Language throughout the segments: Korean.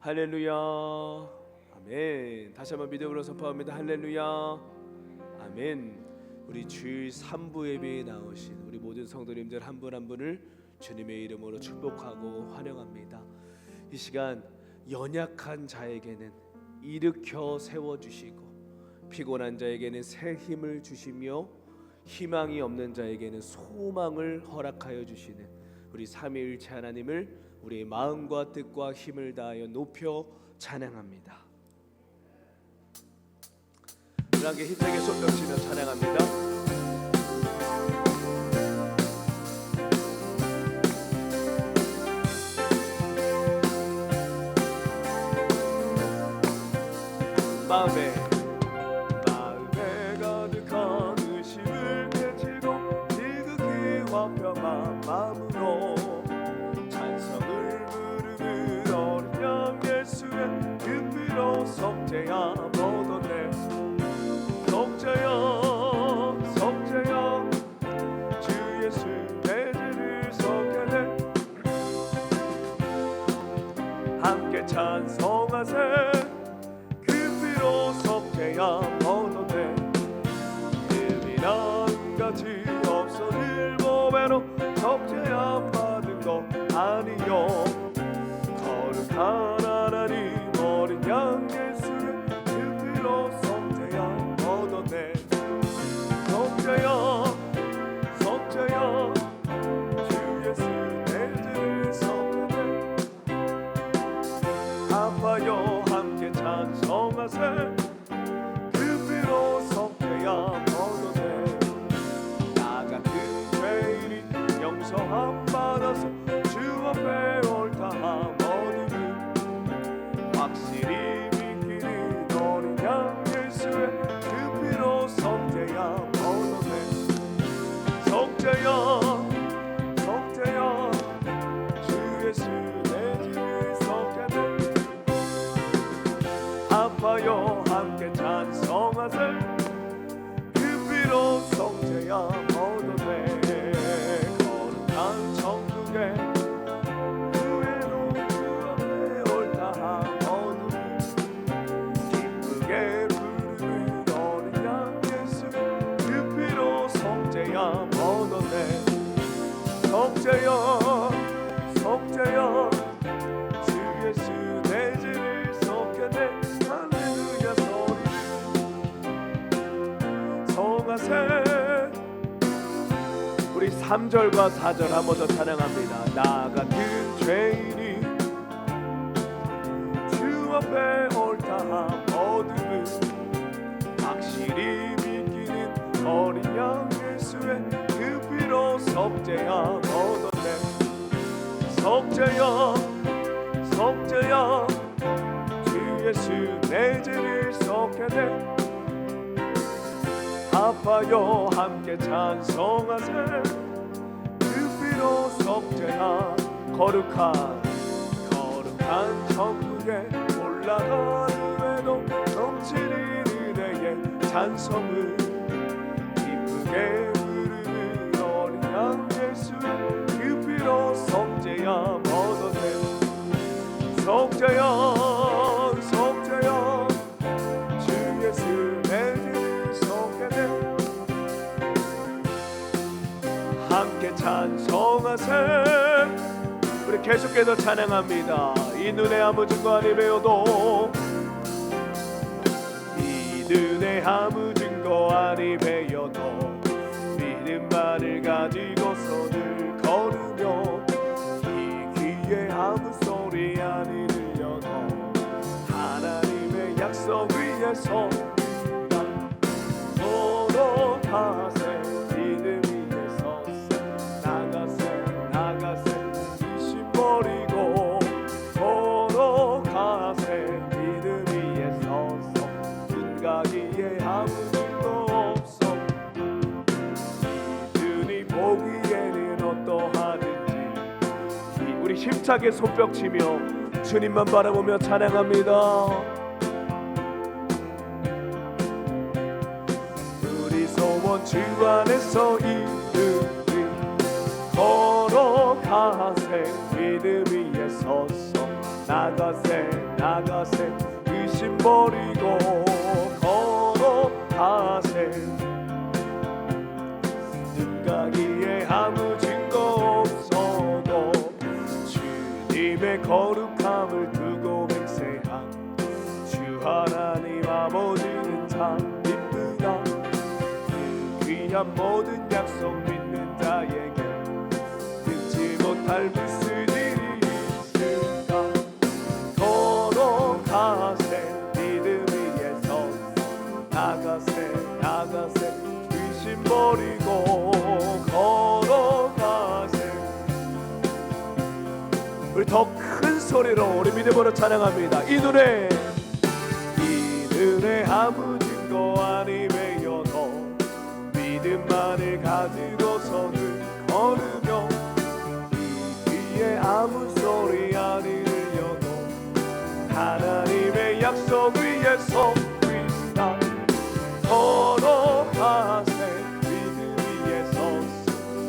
할렐루야. 아멘. 다시 한번 믿음으로 선포합니다. 할렐루야. 아멘. 우리 주일 3부 예배에 나오신 우리 모든 성도님들 한 분 한 분을 주님의 이름으로 축복하고 환영합니다. 이 시간 연약한 자에게는 일으켜 세워주시고 피곤한 자에게는 새 힘을 주시며 희망이 없는 자에게는 소망을 허락하여 주시는 우리 삼위일체 하나님을 우리의 마음과 뜻과 힘을 다하여 높여 찬양합니다. 함께 힘차게 손뼉 치며 찬양합니다. 마음에 가득한 의심을 깨치고 지극히 화평한 마음으로 찬성을 부르는 어린 양 예수의 그 피로 속죄야 얻었네. 속죄야 속죄야 주 예수 내 죄를 속하네. 함께 찬송하세. 속죄야 얻었네. 금이나 같이 없어질 법에로 속죄야 받은 것 아니요. 거룩한 하나님 어린 양 예수의 그 피로 속죄야 얻었네. 속죄야 속죄야 주 예수 내 죄를 속하네. 아파요 함께 찬송하세. 용서함 받아서 주 앞에 옳다함 얻으니 확실히 믿기는 어린 양 예수의 그 피로 속죄야 얻었네. 속죄야 속죄야 주 예수 내 죄를 속하네. 아파요 함께 찬송하세. 그 피로 속죄야 얻었네. 천국에 후회로 주 앞에 옳다함 얻으니 기쁘게 부르는 어린 양 예수 그 피로 속죄야 얻었네. 속죄야 속죄야 주 예수 내 죄를 속하네. 할렐루야 소리를 성하세. 우리 3절과 4절 한 번 더 찬양합니다. 나 같은 죄인이 주 앞에 옳다함 얻음은 확실히 믿기는 어린 양 예수의 그 피로 속죄야 얻었네. 속죄야 속죄야 주 예수 내 죄를 속하네. 아파요 함께 찬송하세. 그 피로 속죄하 거룩한 천국에 올라가는에도 넘치는 은혜의 찬송을 기쁘게 부르는 어린 양 예수의 그 피로 속죄야 얻었네. 속죄야 속죄야 주 예수 내 죄를 속하네. 함께 찬송하세. 우리 계속해서 찬양합니다. 이 눈에 아무 증거 아니 배워도 이 눈에 아무 증거 아니 배워도 믿음만을 가지고서 늘 걸으며 이 귀에 아무 소리 아니 들려도 하나님의 약속 위에 섰다. 걸어가세. 믿음 위에 섰세. 나가세 이심 버리고 걸어가세. 믿음 위에 섰어. 눈 가기에 아무 일도 없어. 이 눈이 보기에는 어떠하든지 우리 힘차게 손뼉 치며 주님만 바라보며 찬양합니다. 주 안에서 이르리 걸어가세. 믿음 위에 서서 나가세. 나가세 의심 버리고 걸어가세 눈 가기에 아무 증거 없어도 주님의 거룩함을 두고 맹세함 주 하나님 아버지는 참 이쁘다 그 귀한 모든 약속 믿는 자에게 듣지 못할 무슨 일이 있을까 걸어가세 믿음 위에 서 나가세 나가세 의심 버리고 걸어가세 우리 더 큰 소리로 우리 믿음으로 찬양합니다. 이 눈에 아무 증거 아니매여도 믿음만을 가지고서는 걸으며 이 귀에 아무 소리 아니 들려도 하나님의 약속 위에 서 있다 걸어가세 믿음 위에 서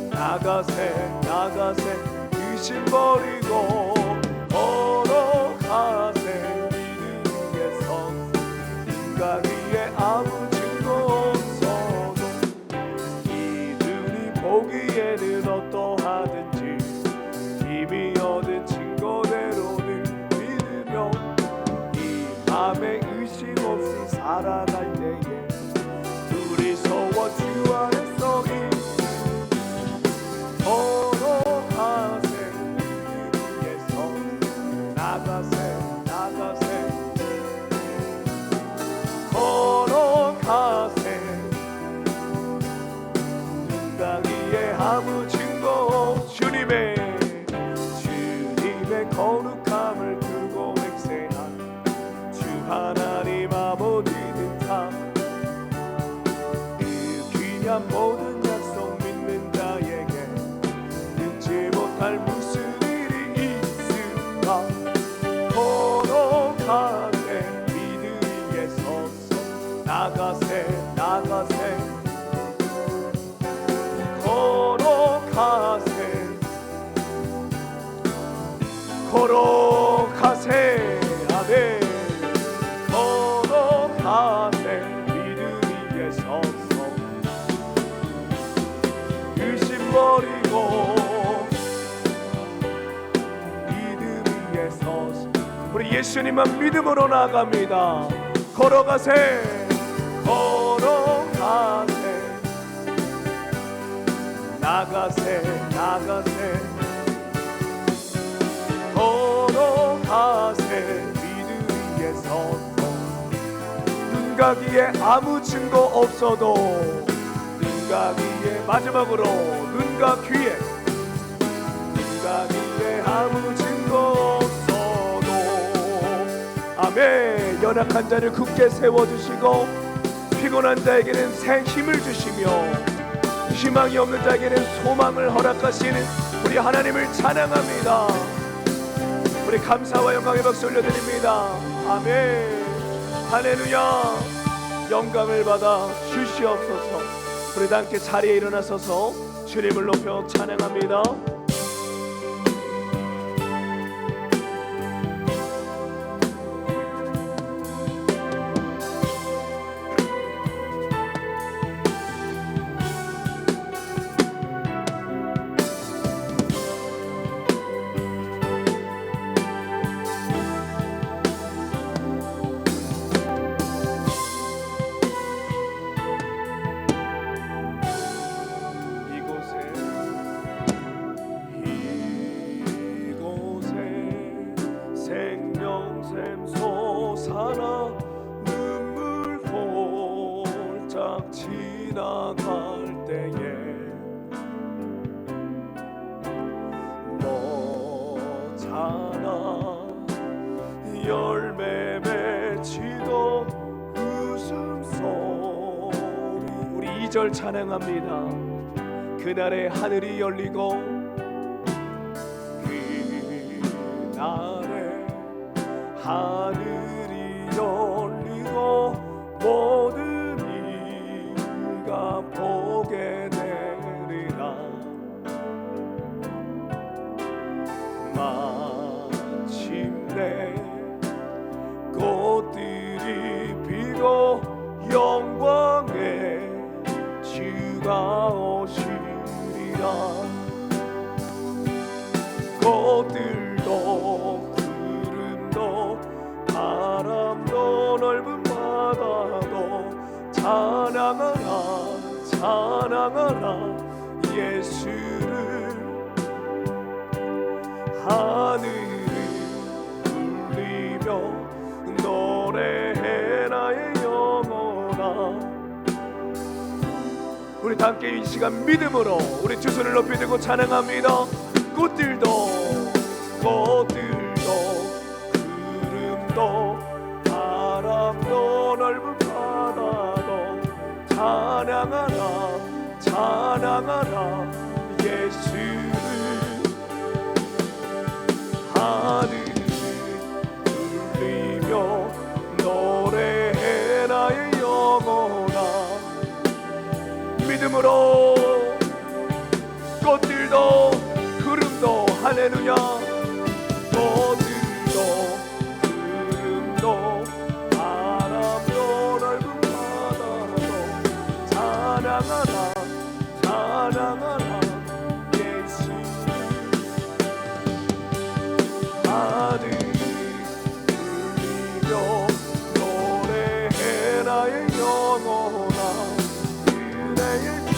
나가세 나가세 의심 버리고 걸어가세 믿음 위에 서 눈가 위에 아무 증거 없어도 이 눈이 보기에는 어떠하든지 이미 얻은 증거대로는 믿으며 이 맘에 의심 없이 살아갈 때에 둘이서와 주 안에 서 걸어가세 믿음 위에서 나가세 나가세 걸어가세 눈가 위에 아무 증거 주님의 거룩함을 두고 맹세한 주 하나님 아버지는 참 그 귀한 모든 약속 믿는 자에게 듣지 못할 무슨 일이 있을까 걸어가세 믿음 위에 서서 나가세 나가세 걸어가세 걸어가세 아멘 걸어가세 믿음 위에 서서 의심 버리고 믿음 위에 서서 우리 예수님만 믿음으로 나아갑니다. 걸어가세 걸어가세 나가세 나가세 걸어가세 믿음 위에 서서 눈 가기에 아무 증거 없어도 눈 가기에 마지막으로 눈과 귀에 눈 가기에 아무 증거 없어도 아멘 연약한 자를 굳게 세워주시고 피곤한 자에게는 새 힘을 주시며 희망이 없는 자에게는 소망을 허락하시는 우리 하나님을 찬양합니다. 우리 감사와 영광의 박수 올려드립니다. 아멘 할렐루야 영광을 받아 주시옵소서. 우리 다 함께 자리에 일어나서서 주님을 높여 찬양합니다. 솟아나 눈물 홀짝 지나갈 때에 너잖아 열매 맺히고 웃음소리 우리 2절 찬양합니다. 그날에 하늘이 열리고 그날에 하늘이 열리고 모든 이가 보게 되리라. 마침내 꽃들도 구름도 바람도 넓은 바다도 찬양하라 찬양하라 예수를. 하늘을 울리며 노래해 나의 영혼아. 우리 다 함께 이 시간 믿음으로 우리 두 손을 높이 들고 찬양합니다. 꽃들도 구름도 바람도 넓은 바다도 찬양하라 찬양하라 예수를. 하늘을 울리며 노래해 나의 영혼아. 믿음으로 꽃들도 구름도 할렐루야. 꽃들도 구름도 바람도 넓은 바다도 찬양하라 찬양하라 예수. 하늘 울리며 노래해 나의 영혼아. 은혜의 주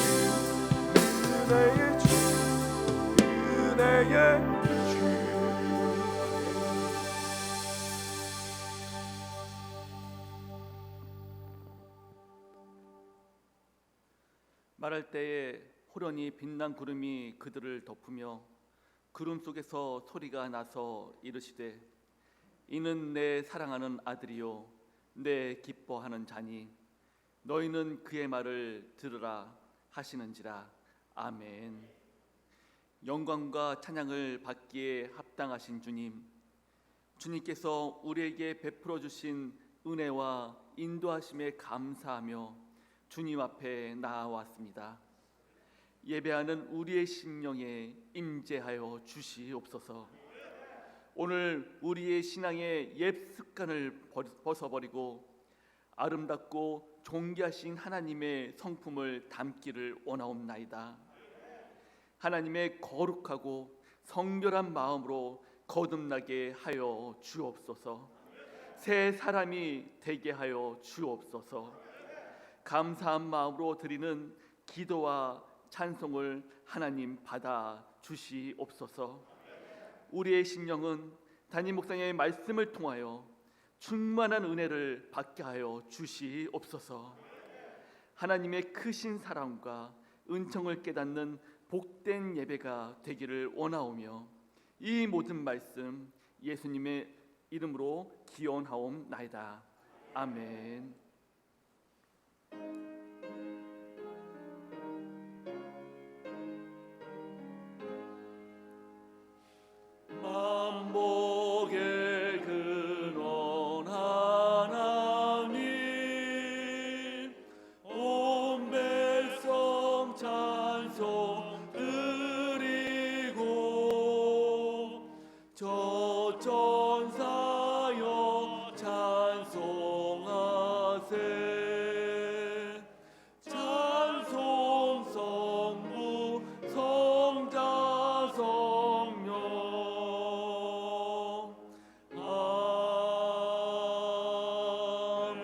은혜의 주 은혜의 주. 말할 때에 호련히 빛난 구름이 그들을 덮으며 구름 속에서 소리가 나서 이르시되 이는 내 사랑하는 아들이요 내 기뻐하는 자니 너희는 그의 말을 들으라 하시는지라. 아멘. 영광과 찬양을 받기에 합당하신 주님, 주님께서 우리에게 베풀어 주신 은혜와 인도하심에 감사하며 주님 앞에 나아왔습니다. 예배하는 우리의 심령에 임재하여 주시옵소서. 오늘 우리의 신앙의 옛 습관을 벗어버리고 아름답고 존귀하신 하나님의 성품을 담기를 원하옵나이다. 하나님의 거룩하고 성결한 마음으로 거듭나게 하여 주옵소서. 새 사람이 되게 하여 주옵소서. 감사한 마음으로 드리는 기도와 찬송을 하나님 받아 주시옵소서. 우리의 심령은 담임 목사님의 말씀을 통하여 충만한 은혜를 받게 하여 주시옵소서. 하나님의 크신 사랑과 은총을 깨닫는 복된 예배가 되기를 원하오며 이 모든 말씀 예수님의 이름으로 기원하옵나이다. 아멘. 만복의 근원 하나님 온 백성 찬송 드리고 저 천사여 찬송하세. 찬송 성부 성자 성령 아멘.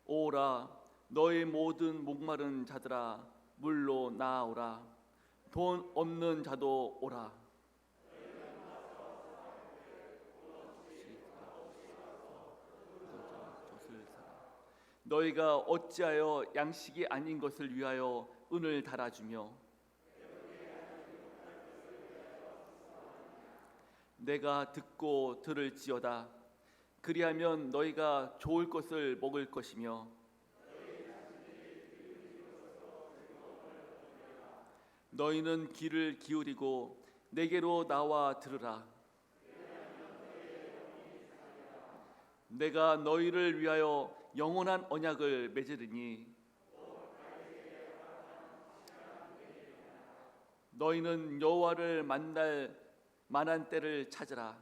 오라 너희 모든 목마른 자들아 물로 나아오라. 돈 없는 자도 오라. 너희가 어찌하여 양식이 아닌 것을 위하여 은을 달아주며 내가 듣고 들을지어다. 그리하면 너희가 좋을 것을 먹을 것이며 너희는 귀를 기울이고 내게로 나와 들으라. 내가 너희를 위하여 영원한 언약을 맺으리니 너희는 여호와를 만날 만한 때를 찾으라.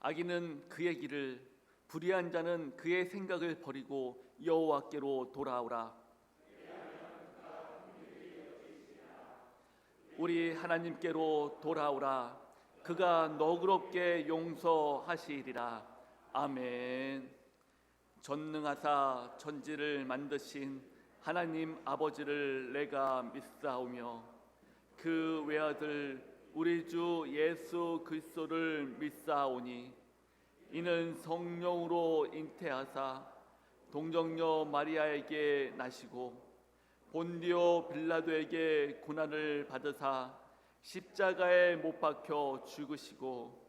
악인은 그의 길을, 불의한 자는 그의 생각을 버리고 여호와께로 돌아오라. 우리 하나님께로 돌아오라. 그가 너그럽게 용서하시리라. 아멘. 전능하사 천지를 만드신 하나님 아버지를 내가 믿사오며 그 외아들 우리 주 예수 그리스도를 믿사오니 이는 성령으로 잉태하사 동정녀 마리아에게 나시고 본디오 빌라도에게 고난을 받으사 십자가에 못 박혀 죽으시고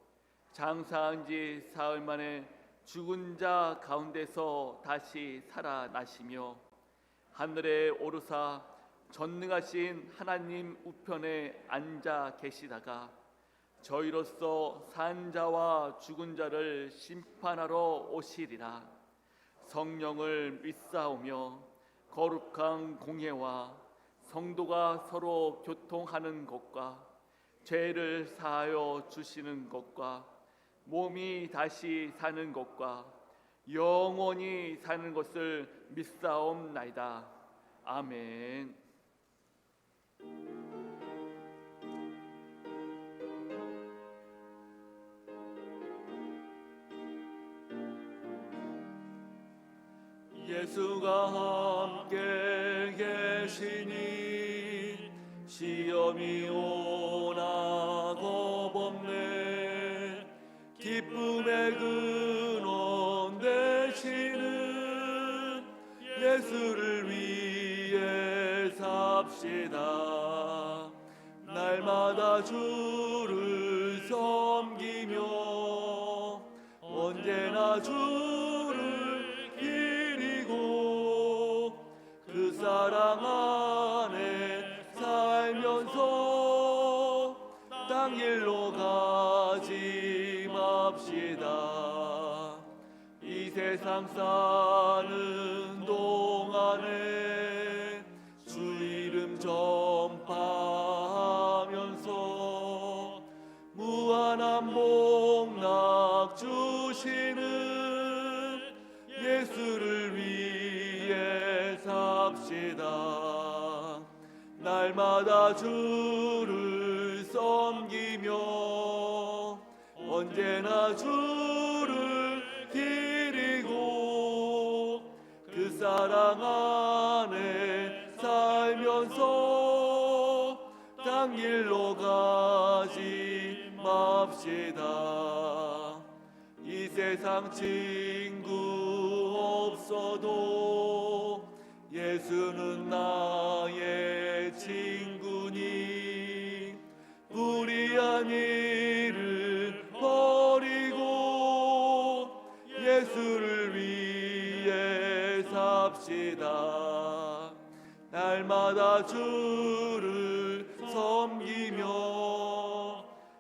장사한 지 사흘 만에 죽은 자 가운데서 다시 살아나시며 하늘에 오르사 전능하신 하나님 우편에 앉아 계시다가 저희로서 산 자와 죽은 자를 심판하러 오시리라. 성령을 믿사오며 거룩한 공예와 성도가 서로 교통하는 것과 죄를 사하여 주시는 것과 몸이 다시 사는 것과 영원히 사는 것을 믿사옵나이다. 아멘. 예수가 함께 계시니 시험이 오나 겁없네. 기쁨의 근원 되시는 예수를 위해 삽시다. 날마다 주를 섬기며 언제나 주를 그 사랑 안에 살면서 땅 길로 가지 맙시다. 이 세상 사는 동안에 주 이름 전파하면서 무한한 복락 주시는 예수를 위해 삽시다. 날마다 주를 섬기며 언제나 주를 기리고 그 사랑 안에 살면서 땅 길로 가지 맙시다. 이 세상 친구 없어도 예수는 나의 친구니 불의한 일을 버리고 예수를 위해 삽시다. 날마다 주를 섬기며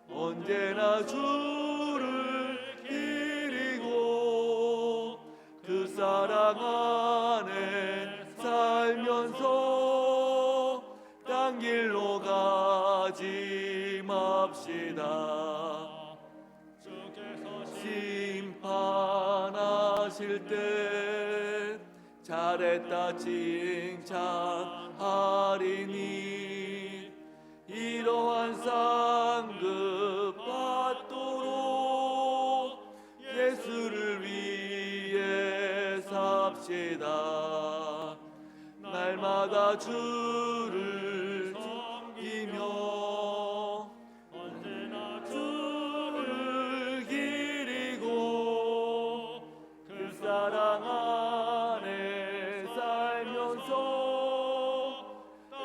언제나 주를 기리고 그 사랑 안에 살면서 땅 길로 가지 맙시다. 주께서 심판하실 때 잘했다 칭찬하리니 이러한 상급 받도록 예수를 위해 삽시다. 날마다 주를 섬기며 언제나 주를 기리고 그 사랑 안에 살면서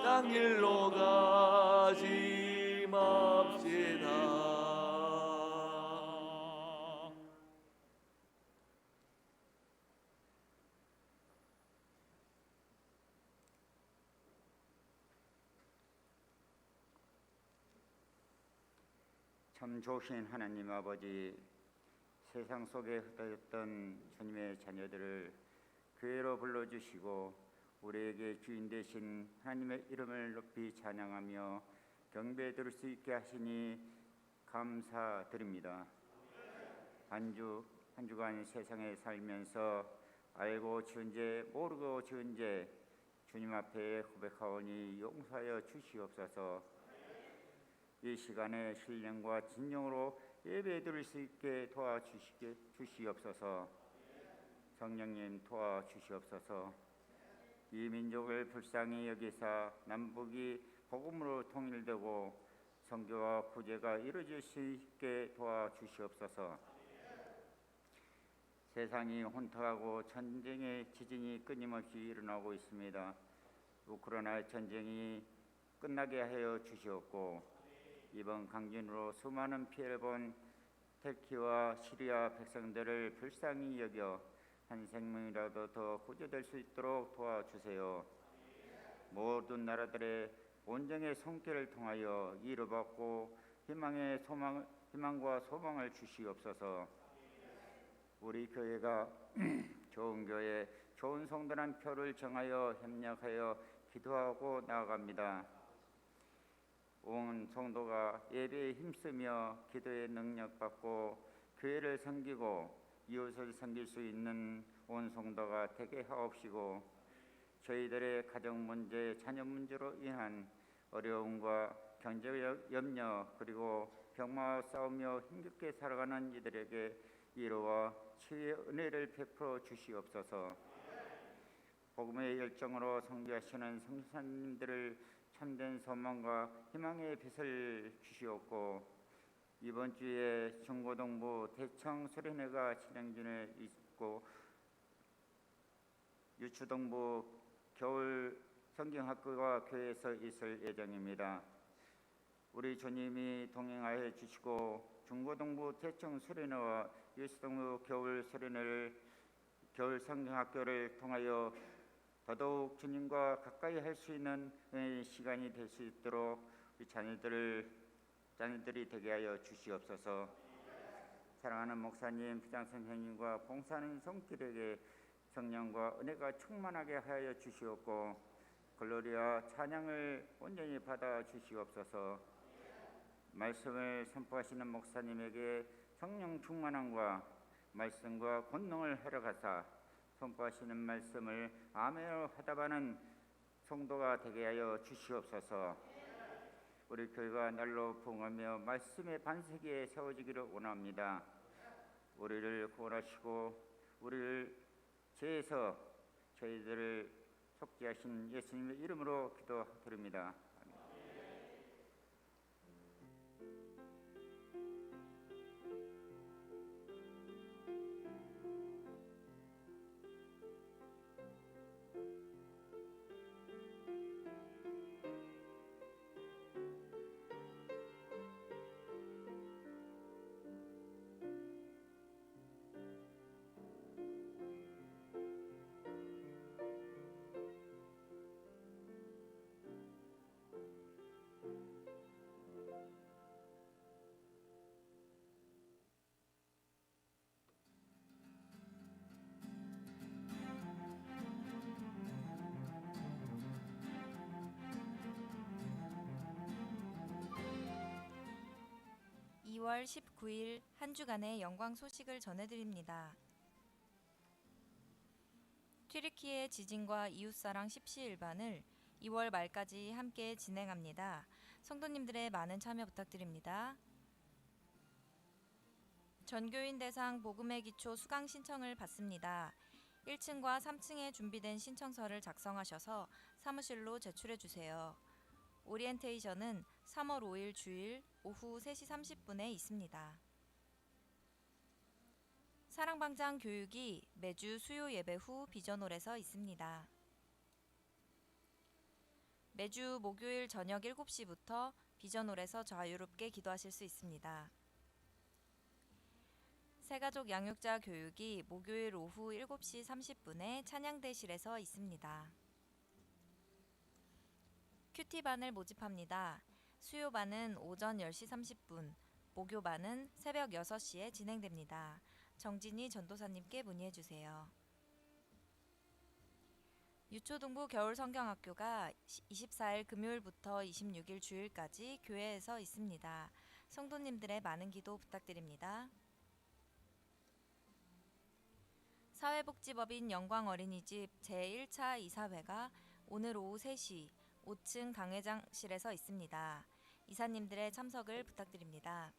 땅 길로 가지 맙시다. 참 좋으신 하나님 아버지, 세상 속에 흩어졌던 주님의 자녀들을 교회로 불러주시고 우리에게 주인 되신 하나님의 이름을 높이 찬양하며 경배 드릴 수 있게 하시니 감사드립니다. 한 주간 세상에 살면서 알고 지은 죄 모르고 지은 죄 주님 앞에 고백하오니 용서하여 주시옵소서. 이 시간에 신령과 진정으로 예배 드릴 수 있게 도와주시옵소서. 성령님 도와주시옵소서. 이 민족을 불쌍히 여기사 남북이 복음으로 통일되고 선교와 구제가 이루어질 수 있게 도와주시옵소서. 세상이 혼탁하고 전쟁의 지진이 끊임없이 일어나고 있습니다. 우크라이나 전쟁이 끝나게 하여 주시옵고 이번 강진으로 수많은 피해를 본 터키와 시리아 백성들을 불쌍히 여겨 한 생명이라도 더 구조될 수 있도록 도와주세요. 모든 나라들의 온정의 손길을 통하여 위로받고 희망과 소망을 주시옵소서. 우리 교회가 좋은 교회, 좋은 성도란 표를 정하여 협력하여 기도하고 나아갑니다. 온 성도가 예배에 힘쓰며 기도의 능력받고 교회를 섬기고 이웃을 섬길 수 있는 온 성도가 되게 하옵시고 저희들의 가정 문제, 자녀 문제로 인한 어려움과 경제적 염려 그리고 병마와 싸우며 힘겹게 살아가는 이들에게 위로와 치유의 은혜를 베풀어 주시옵소서. 복음의 열정으로 선교하시는 성도님들을 참된 소망과 희망의 빛을 주시옵고 이번 주에 중고등부 대청 수련회가 진행 중에 있고 유초등부 겨울 성경학교가 교회에서 있을 예정입니다. 우리 주님이 동행하여 주시고 중고등부 대청 수련회와 유초등부 겨울 수련회를 겨울 성경학교를 통하여 더더욱 주님과 가까이 할 수 있는 시간이 될 수 있도록 우리 자녀들이 되게 하여 주시옵소서. 사랑하는 목사님, 부장 선생님과 봉사하는 성들에게 성령과 은혜가 충만하게 하여 주시옵고 글로리와 찬양을 온전히 받아 주시옵소서. 말씀을 선포하시는 목사님에게 성령 충만함과 말씀과 권능을 허락하사 선포하시는 말씀을 아멘으로 화답하는 성도가 되게 하여 주시옵소서. 우리 교회가 날로 부흥하며 말씀의 반석에 세워지기를 원합니다. 우리를 구원하시고 우리를 죄에서 저희들을 속죄하신 예수님의 이름으로 기도드립니다. 2월 19일 한 주간의 영광 소식을 전해드립니다. 튀르키예 지진과 이웃사랑 십시일반을 2월 말까지 함께 진행합니다. 성도님들의 많은 참여 부탁드립니다. 전교인 대상 복음의 기초 수강 신청을 받습니다. 1층과 3층에 준비된 신청서를 작성하셔서 사무실로 제출해 주세요. 오리엔테이션은 3월 5일 주일 오후 3시 30분에 있습니다. 사랑방장 교육이 매주 수요 예배 후 비전홀에서 있습니다. 매주 목요일 저녁 7시부터 비전홀에서 자유롭게 기도하실 수 있습니다. 새가족 양육자 교육이 목요일 오후 7시 30분에 찬양대실에서 있습니다. 큐티반을 모집합니다. 수요반은 오전 10시 30분, 목요반은 새벽 6시에 진행됩니다. 정진희 전도사님께 문의해주세요. 유초등부 겨울성경학교가 24일 금요일부터 26일 주일까지 교회에서 있습니다. 성도님들의 많은 기도 부탁드립니다. 사회복지법인 영광어린이집 제1차 이사회가 오늘 오후 3시 5층 당회장실에서 있습니다. 이사님들의 참석을 부탁드립니다.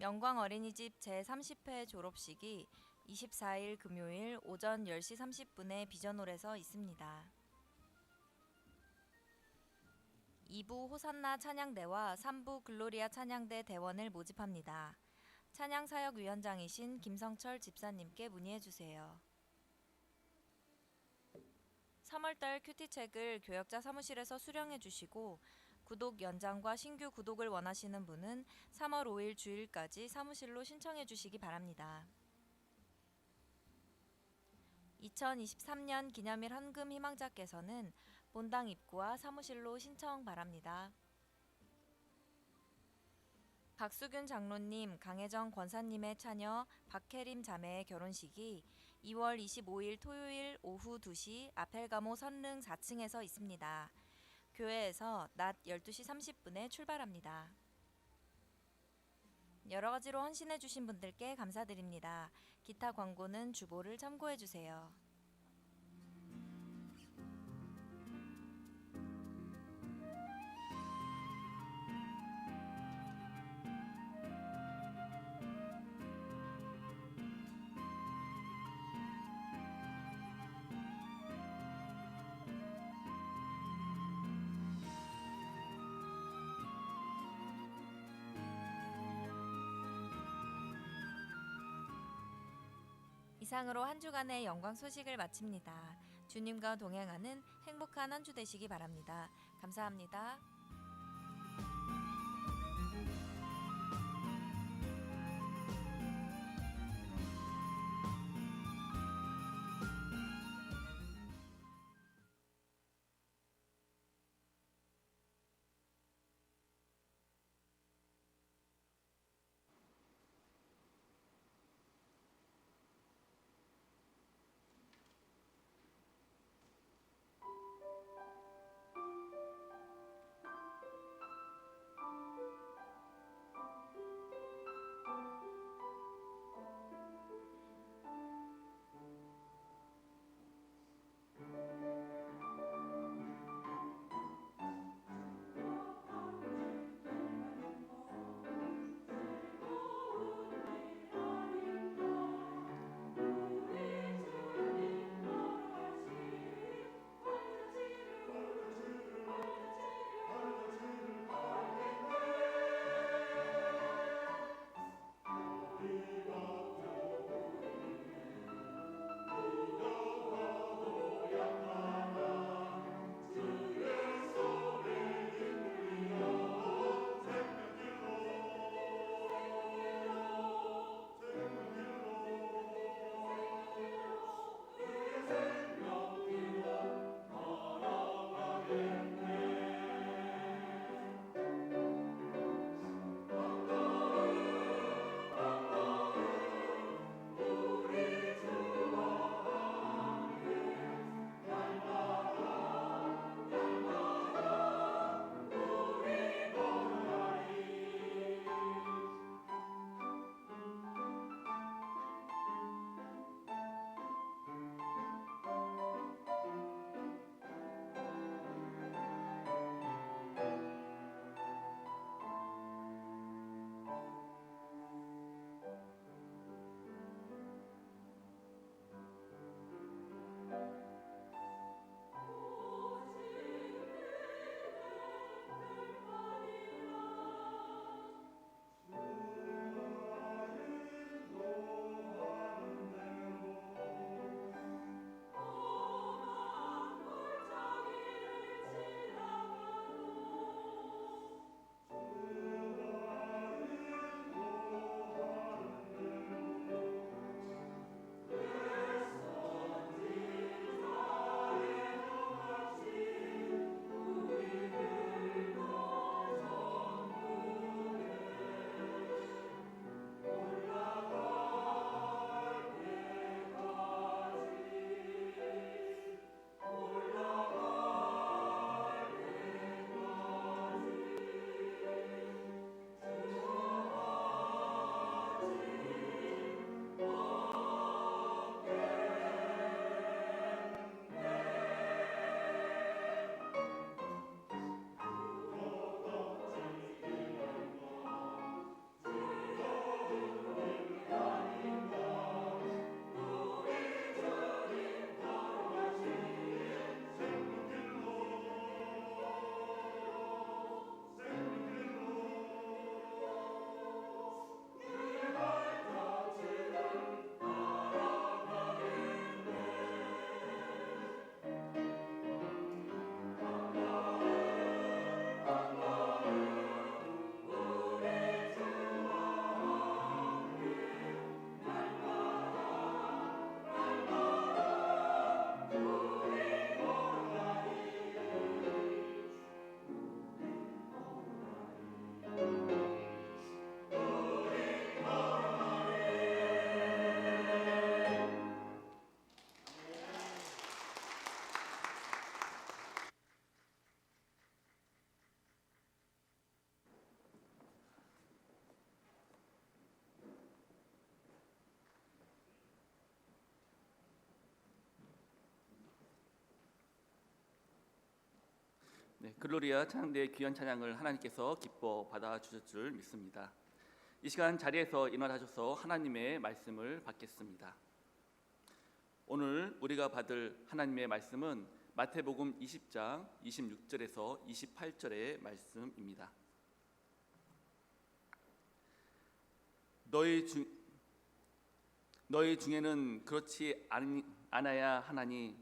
영광어린이집 제30회 졸업식이 24일 금요일 오전 10시 30분에 비전홀에서 있습니다. 2부 호산나 찬양대와 3부 글로리아 찬양대 대원을 모집합니다. 찬양사역위원장이신 김성철 집사님께 문의해주세요. 3월달 큐티책을 교역자 사무실에서 수령해주시고 구독 연장과 신규 구독을 원하시는 분은 3월 5일 주일까지 사무실로 신청해주시기 바랍니다. 2023년 기념일 헌금 희망자께서는 본당 입구와 사무실로 신청 바랍니다. 박수균 장로님, 강혜정 권사님의 차녀 박혜림 자매의 결혼식이 2월 25일 토요일 오후 2시 아펠가모 선릉 4층에서 있습니다. 교회에서 낮 12시 30분에 출발합니다. 여러 가지로 헌신해 주신 분들께 감사드립니다. 기타 광고는 주보를 참고해 주세요. 이상으로 한 주간의 영광 소식을 마칩니다. 주님과 동행하는 행복한 한 주 되시기 바랍니다. 감사합니다. 글로리아 찬양대의 귀한 찬양을 하나님께서 기뻐 받아주실 줄 믿습니다. 이 시간 자리에서 일어나셔서 하나님의 말씀을 받겠습니다. 오늘 우리가 받을 하나님의 말씀은 마태복음 20장 26절에서 28절의 말씀입니다. 너희 중에는 그렇지 않아야 하나니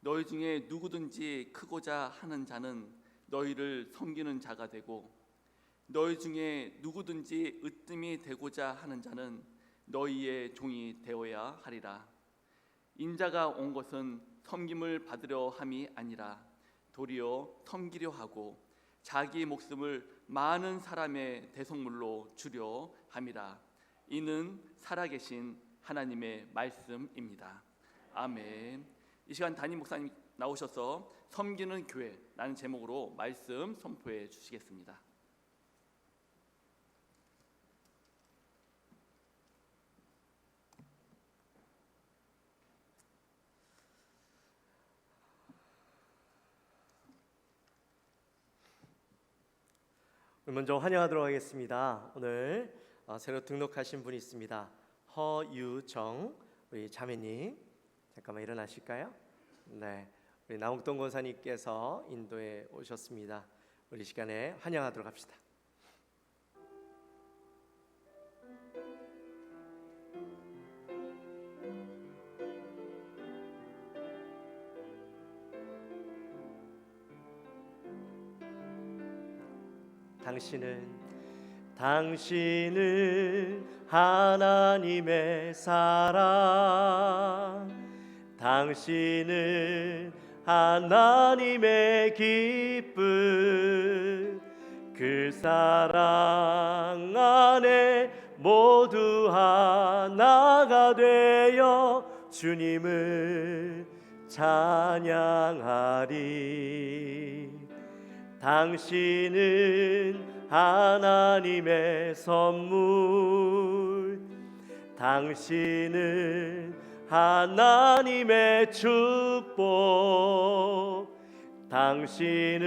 너희 중에 누구든지 크고자 하는 자는 너희를 섬기는 자가 되고 너희 중에 누구든지 으뜸이 되고자 하는 자는 너희의 종이 되어야 하리라. 인자가 온 것은 섬김을 받으려 함이 아니라 도리어 섬기려 하고 자기 목숨을 많은 사람의 대속물로 주려 함이라. 이는 살아계신 하나님의 말씀입니다. 아멘. 이 시간 담임 목사님 나오셔서 섬기는 교회라는 제목으로 말씀 선포해 주시겠습니다. 먼저 환영하도록 하겠습니다. 오늘 새로 등록하신 분이 있습니다. 허유정 우리 자매님 잠깐만 일어나실까요? 네, 우리 남욱동 권사님께서 인도에 오셨습니다. 우리 시간에 환영하도록 합시다. 당신은 하나님의 사랑, 당신은 하나님의 기쁨, 그 사랑 안에 모두 하나가 되어 주님을 찬양하리. 당신은 하나님의 선물, 당신은 하나님의 축복, 당신을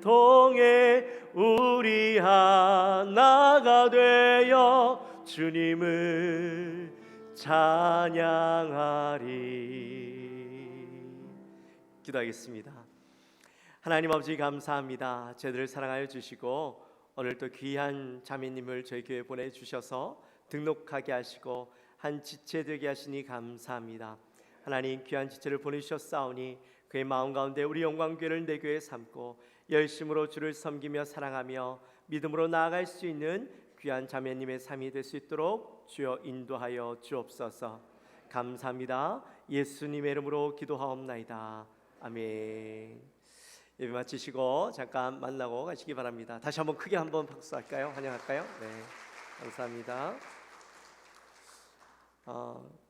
통해 우리 하나가 되어 주님을 찬양하리. 기도하겠습니다. 하나님 아버지 감사합니다. 저희들을 사랑하여 주시고 오늘 또 귀한 자매님을 저희 교회에 보내주셔서 등록하게 하시고 한 지체 되게 하시니 감사합니다. 하나님 귀한 지체를 보내주셨사오니 그의 마음 가운데 우리 영광교회를 내 교회 삼고 열심으로 주를 섬기며 사랑하며 믿음으로 나아갈 수 있는 귀한 자매님의 삶이 될 수 있도록 주여 인도하여 주옵소서. 감사합니다. 예수님의 이름으로 기도하옵나이다. 아멘. 예배 마치시고 잠깐 만나고 가시기 바랍니다. 다시 한번 크게 한번 박수할까요? 환영할까요? 네, 감사합니다.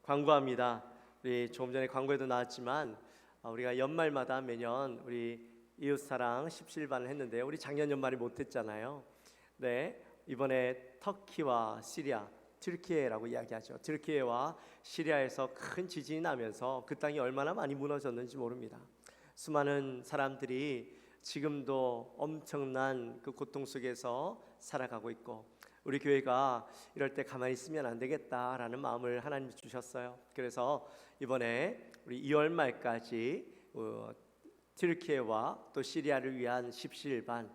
광고합니다. 우리 조금 전에 광고에도 나왔지만 우리가 연말마다 매년 우리 이웃사랑 17반을 했는데요. 우리 작년 연말에 못했잖아요. 네, 이번에 터키와 시리아, 튀르키예라고 이야기하죠. 튀르키예와 시리아에서 큰 지진이 나면서 그 땅이 얼마나 많이 무너졌는지 모릅니다. 수많은 사람들이 지금도 엄청난 그 고통 속에서 살아가고 있고 우리 교회가 이럴 때 가만히 있으면 안 되겠다라는 마음을 하나님이 주셨어요. 그래서 이번에 우리 2월 말까지 튀르키예와 또 시리아를 위한 십시일반,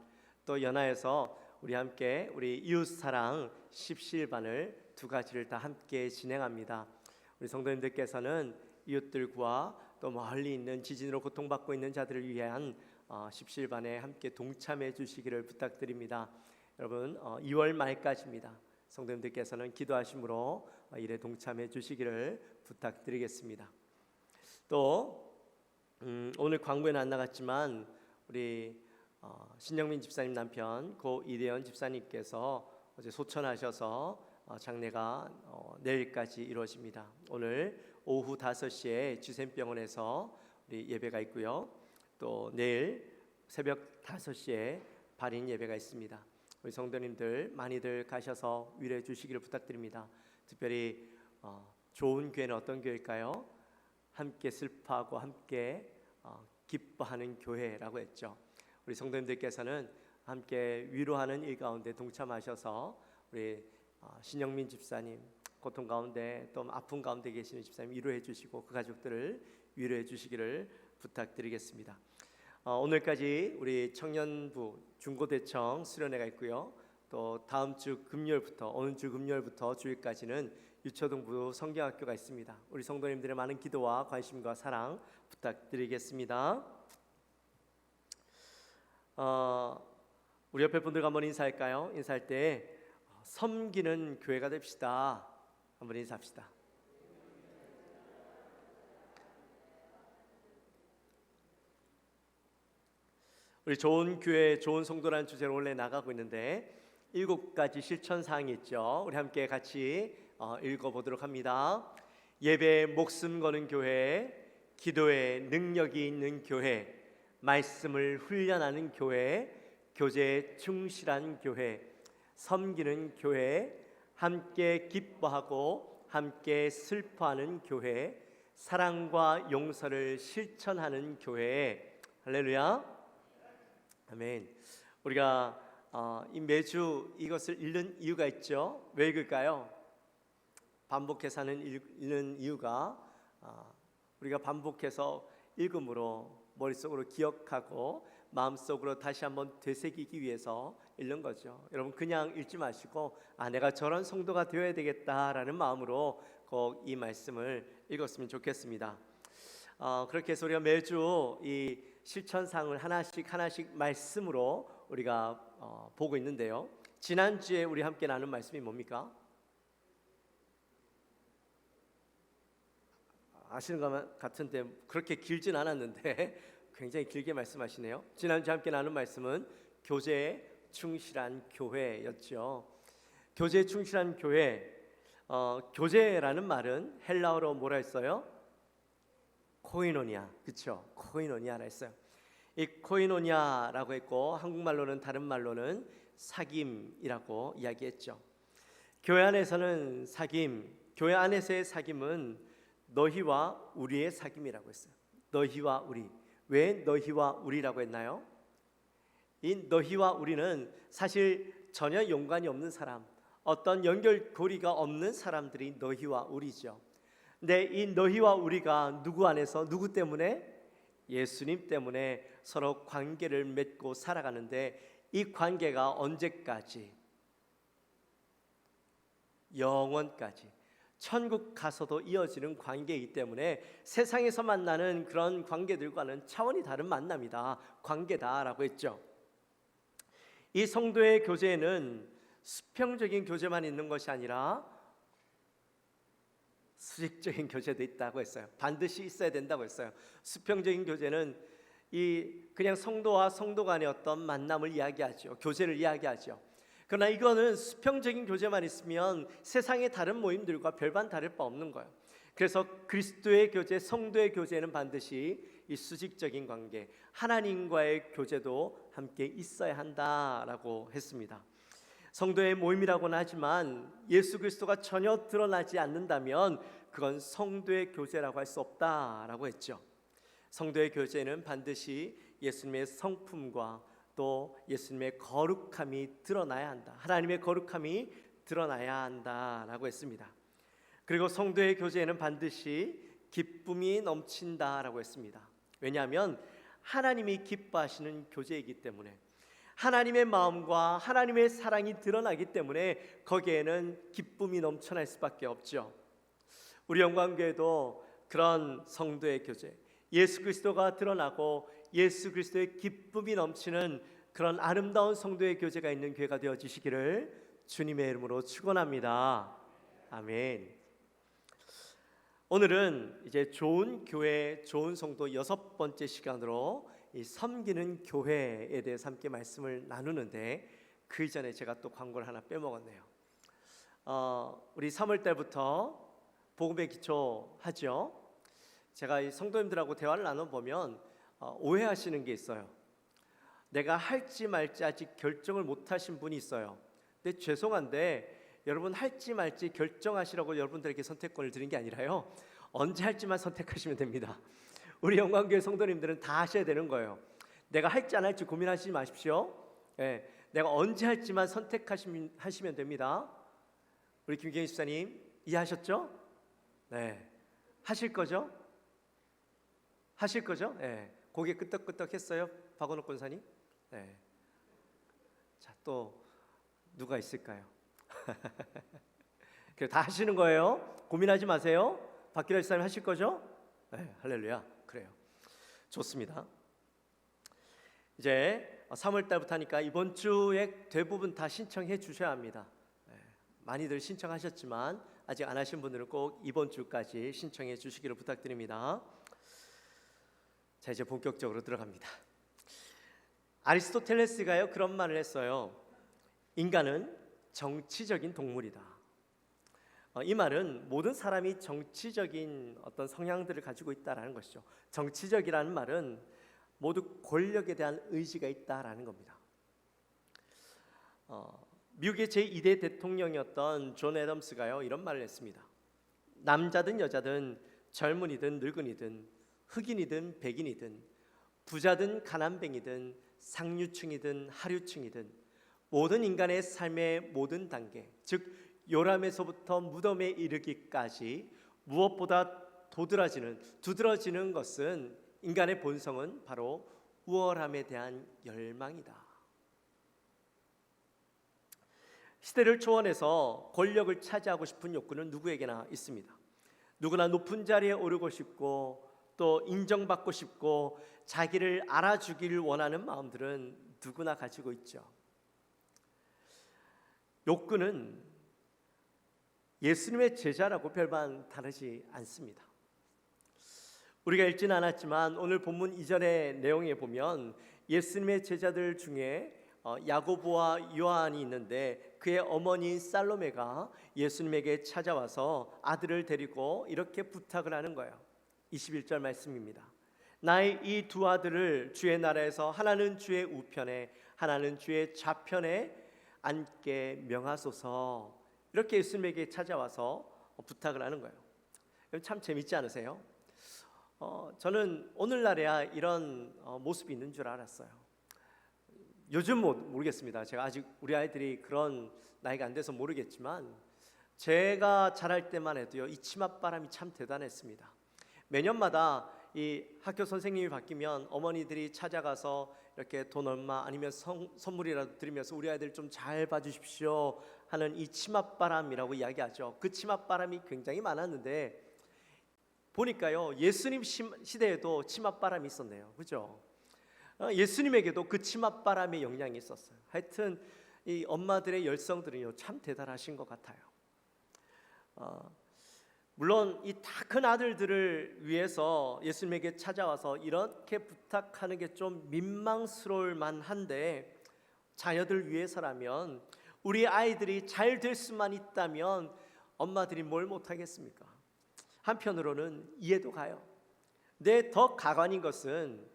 또 연하에서 우리 함께 우리 이웃사랑 십시일반을 두 가지를 다 함께 진행합니다. 우리 성도님들께서는 이웃들과 또 멀리 있는 지진으로 고통받고 있는 자들을 위한 십시일반에 함께 동참해 주시기를 부탁드립니다. 여러분 2월 말까지입니다. 성도님들께서는 기도하심으로 일에 동참해 주시기를 부탁드리겠습니다. 또 오늘 광고에는 안 나갔지만 우리 신영민 집사님 남편 고 이대현 집사님께서 어제 소천하셔서 장례가 내일까지 이루어집니다. 오늘 오후 5시에 주센병원에서 우리 예배가 있고요. 또 내일 새벽 5시에 발인 예배가 있습니다. 우리 성도님들 많이들 가셔서 위로해 주시기를 부탁드립니다. 특별히 좋은 교회는 어떤 교회일까요? 함께 슬퍼하고 함께 기뻐하는 교회라고 했죠. 우리 성도님들께서는 함께 위로하는 일 가운데 동참하셔서 우리 신영민 집사님 고통 가운데 또 아픔 가운데 계시는 집사님 위로해 주시고 그 가족들을 위로해 주시기를 부탁드리겠습니다. 오늘까지 우리 청년부 중고대청 수련회가 있고요. 또 다음 주 금요일부터 오는 주 금요일부터 주일까지는 유초등부 성경학교가 있습니다. 우리 성도님들의 많은 기도와 관심과 사랑 부탁드리겠습니다. 우리 옆에 분들과 한번 인사할까요? 인사할 때 섬기는 교회가 됩시다. 한번 인사합시다. 우리 좋은 교회, 좋은 성도라는 주제로 원래 나가고 있는데 7가지 실천 사항이 있죠. 우리 함께 같이 읽어보도록 합니다. 예배에 목숨 거는 교회, 기도에 능력이 있는 교회, 말씀을 훈련하는 교회, 교제에 충실한 교회, 섬기는 교회, 함께 기뻐하고 함께 슬퍼하는 교회, 사랑과 용서를 실천하는 교회. 할렐루야. 아멘. 우리가 이 매주 이것을 읽는 이유가 있죠. 왜 읽을까요? 반복해서 읽는 이유가 우리가 반복해서 읽음으로 머릿속으로 기억하고 마음속으로 다시 한번 되새기기 위해서 읽는 거죠. 여러분 그냥 읽지 마시고 내가 저런 성도가 되어야 되겠다라는 마음으로 꼭 이 말씀을 읽었으면 좋겠습니다. 그렇게 해서 우리가 매주 이 실천사항을 하나씩 말씀으로 우리가 보고 있는데요. 지난주에 우리 함께 나눈 말씀이 뭡니까? 아시는 것 같은데 그렇게 길진 않았는데 굉장히 길게 말씀하시네요. 지난주에 함께 나눈 말씀은 교제에 충실한 교회였죠. 교제에 충실한 교회. 교제라는 말은 헬라어로 뭐라 했어요? 코이노니아, 그렇죠? 코이노니아라 했어요. 이 코이노니아라고 했고 한국말로는 다른 말로는 사귐이라고 이야기했죠. 교회 안에서는 사귐, 교회 안에서의 사귐은 너희와 우리의 사귐이라고 했어요. 너희와 우리. 왜 너희와 우리라고 했나요? 이 너희와 우리는 사실 전혀 연관이 없는 사람, 어떤 연결고리가 없는 사람들이 너희와 우리죠. 근데 이 너희와 우리가 누구 안에서 누구 때문에? 예수님 때문에 서로 관계를 맺고 살아가는데 이 관계가 언제까지? 영원까지 천국 가서도 이어지는 관계이기 때문에 세상에서 만나는 그런 관계들과는 차원이 다른 만남이다, 관계다라고 했죠. 이 성도의 교제에는 수평적인 교제만 있는 것이 아니라 수직적인 교제도 있다고 했어요. 반드시 있어야 된다고 했어요. 수평적인 교제는 그냥 성도와 성도 간의 어떤 만남을 이야기하죠. 교제를 이야기하죠. 그러나 이거는 수평적인 교제만 있으면 세상의 다른 모임들과 별반 다를 바 없는 거예요. 그래서 그리스도의 교제, 성도의 교제는 반드시 이 수직적인 관계, 하나님과의 교제도 함께 있어야 한다라고 했습니다. 성도의 모임이라고는 하지만 예수 그리스도가 전혀 드러나지 않는다면 그건 성도의 교제라고 할 수 없다라고 했죠. 성도의 교제는 반드시 예수님의 성품과 또 예수님의 거룩함이 드러나야 한다. 하나님의 거룩함이 드러나야 한다라고 했습니다. 그리고 성도의 교제에는 반드시 기쁨이 넘친다라고 했습니다. 왜냐하면 하나님이 기뻐하시는 교제이기 때문에, 하나님의 마음과 하나님의 사랑이 드러나기 때문에 거기에는 기쁨이 넘쳐날 수밖에 없죠. 우리 영광교회도 그런 성도의 교제, 예수 그리스도가 드러나고 예수 그리스도의 기쁨이 넘치는 그런 아름다운 성도의 교제가 있는 교회가 되어주시기를 주님의 이름으로 축원합니다. 아멘. 오늘은 이제 좋은 교회, 좋은 성도 6번째 시간으로 이 섬기는 교회에 대해서 함께 말씀을 나누는데 그 이전에 제가 또 광고를 하나 빼먹었네요. 우리 3월 달부터 복음의 기초 하죠. 제가 이 성도님들하고 대화를 나눠보면 오해하시는 게 있어요. 내가 할지 말지 아직 결정을 못하신 분이 있어요. 근데 죄송한데 여러분 할지 말지 결정하시라고 여러분들에게 선택권을 드린 게 아니라요, 언제 할지만 선택하시면 됩니다. 우리 영광교회 성도님들은 다 하셔야 되는 거예요. 내가 할지 안 할지 고민하시지 마십시오. 예, 내가 언제 할지만 선택하시면 됩니다. 우리 김경희 집사님 이해하셨죠? 네, 하실 거죠? 하실 거죠? 네, 고개 끄덕끄덕 했어요, 박원옥 권사님? 네. 자, 또 누가 있을까요? 그래, 다 하시는 거예요. 고민하지 마세요. 박기라 집사님 하실 거죠? 네, 할렐루야. 그래요. 좋습니다. 이제 3월 달부터 하니까 이번 주에 대부분 다 신청해 주셔야 합니다. 네, 많이들 신청하셨지만 아직 안 하신 분들은 꼭 이번 주까지 신청해 주시기를 부탁드립니다. 자, 이제 본격적으로 들어갑니다. 아리스토텔레스가요 그런 말을 했어요. 인간은 정치적인 동물이다. 이 말은 모든 사람이 정치적인 어떤 성향들을 가지고 있다라는 것이죠. 정치적이라는 말은 모두 권력에 대한 의지가 있다라는 겁니다. 미국의 제2대 대통령이었던 존 애덤스가요 이런 말을 했습니다. 남자든 여자든 젊은이든 늙은이든 흑인이든 백인이든 부자든 가난뱅이든 상류층이든 하류층이든 모든 인간의 삶의 모든 단계, 즉 요람에서부터 무덤에 이르기까지 무엇보다 두드러지는 것은 인간의 본성은 바로 우월함에 대한 열망이다. 시대를 초월해서 권력을 차지하고 싶은 욕구는 누구에게나 있습니다. 누구나 높은 자리에 오르고 싶고 또 인정받고 싶고 자기를 알아주기를 원하는 마음들은 누구나 가지고 있죠. 욕구는 예수님의 제자라고 별반 다르지 않습니다. 우리가 읽지는 않았지만 오늘 본문 이전의 내용에 보면 예수님의 제자들 중에 야고보와 요한이 있는데 그의 어머니 살로메가 예수님에게 찾아와서 아들을 데리고 이렇게 부탁을 하는 거예요. 21절 말씀입니다. 나의 이 두 아들을 주의 나라에서 하나는 주의 우편에 하나는 주의 좌편에 앉게 명하소서. 이렇게 예수님에게 찾아와서 부탁을 하는 거예요. 참 재밌지 않으세요? 저는 오늘날에야 이런 모습이 있는 줄 알았어요. 요즘 모르겠습니다. 제가 아직 우리 아이들이 그런 나이가 안 돼서 모르겠지만 제가 자랄 때만 해도요 이 치맛바람이 참 대단했습니다. 매년마다 이 학교 선생님이 바뀌면 어머니들이 찾아가서 이렇게 돈 얼마 아니면 선물이라도 드리면서 우리 아이들 좀 잘 봐주십시오 하는 이 치맛바람이라고 이야기하죠. 그 치맛바람이 굉장히 많았는데 보니까요 예수님 시대에도 치맛바람이 있었네요. 그죠? 예수님에게도 그 치맛바람의 영향이 있었어요. 하여튼 이 엄마들의 열성들은요 참 대단하신 것 같아요. 물론 이 다 큰 아들들을 위해서 예수님에게 찾아와서 이렇게 부탁하는 게 좀 민망스러울 만한데 자녀들 위해서라면 우리 아이들이 잘 될 수만 있다면 엄마들이 뭘 못하겠습니까? 한편으로는 이해도 가요. 근데 더 가관인 것은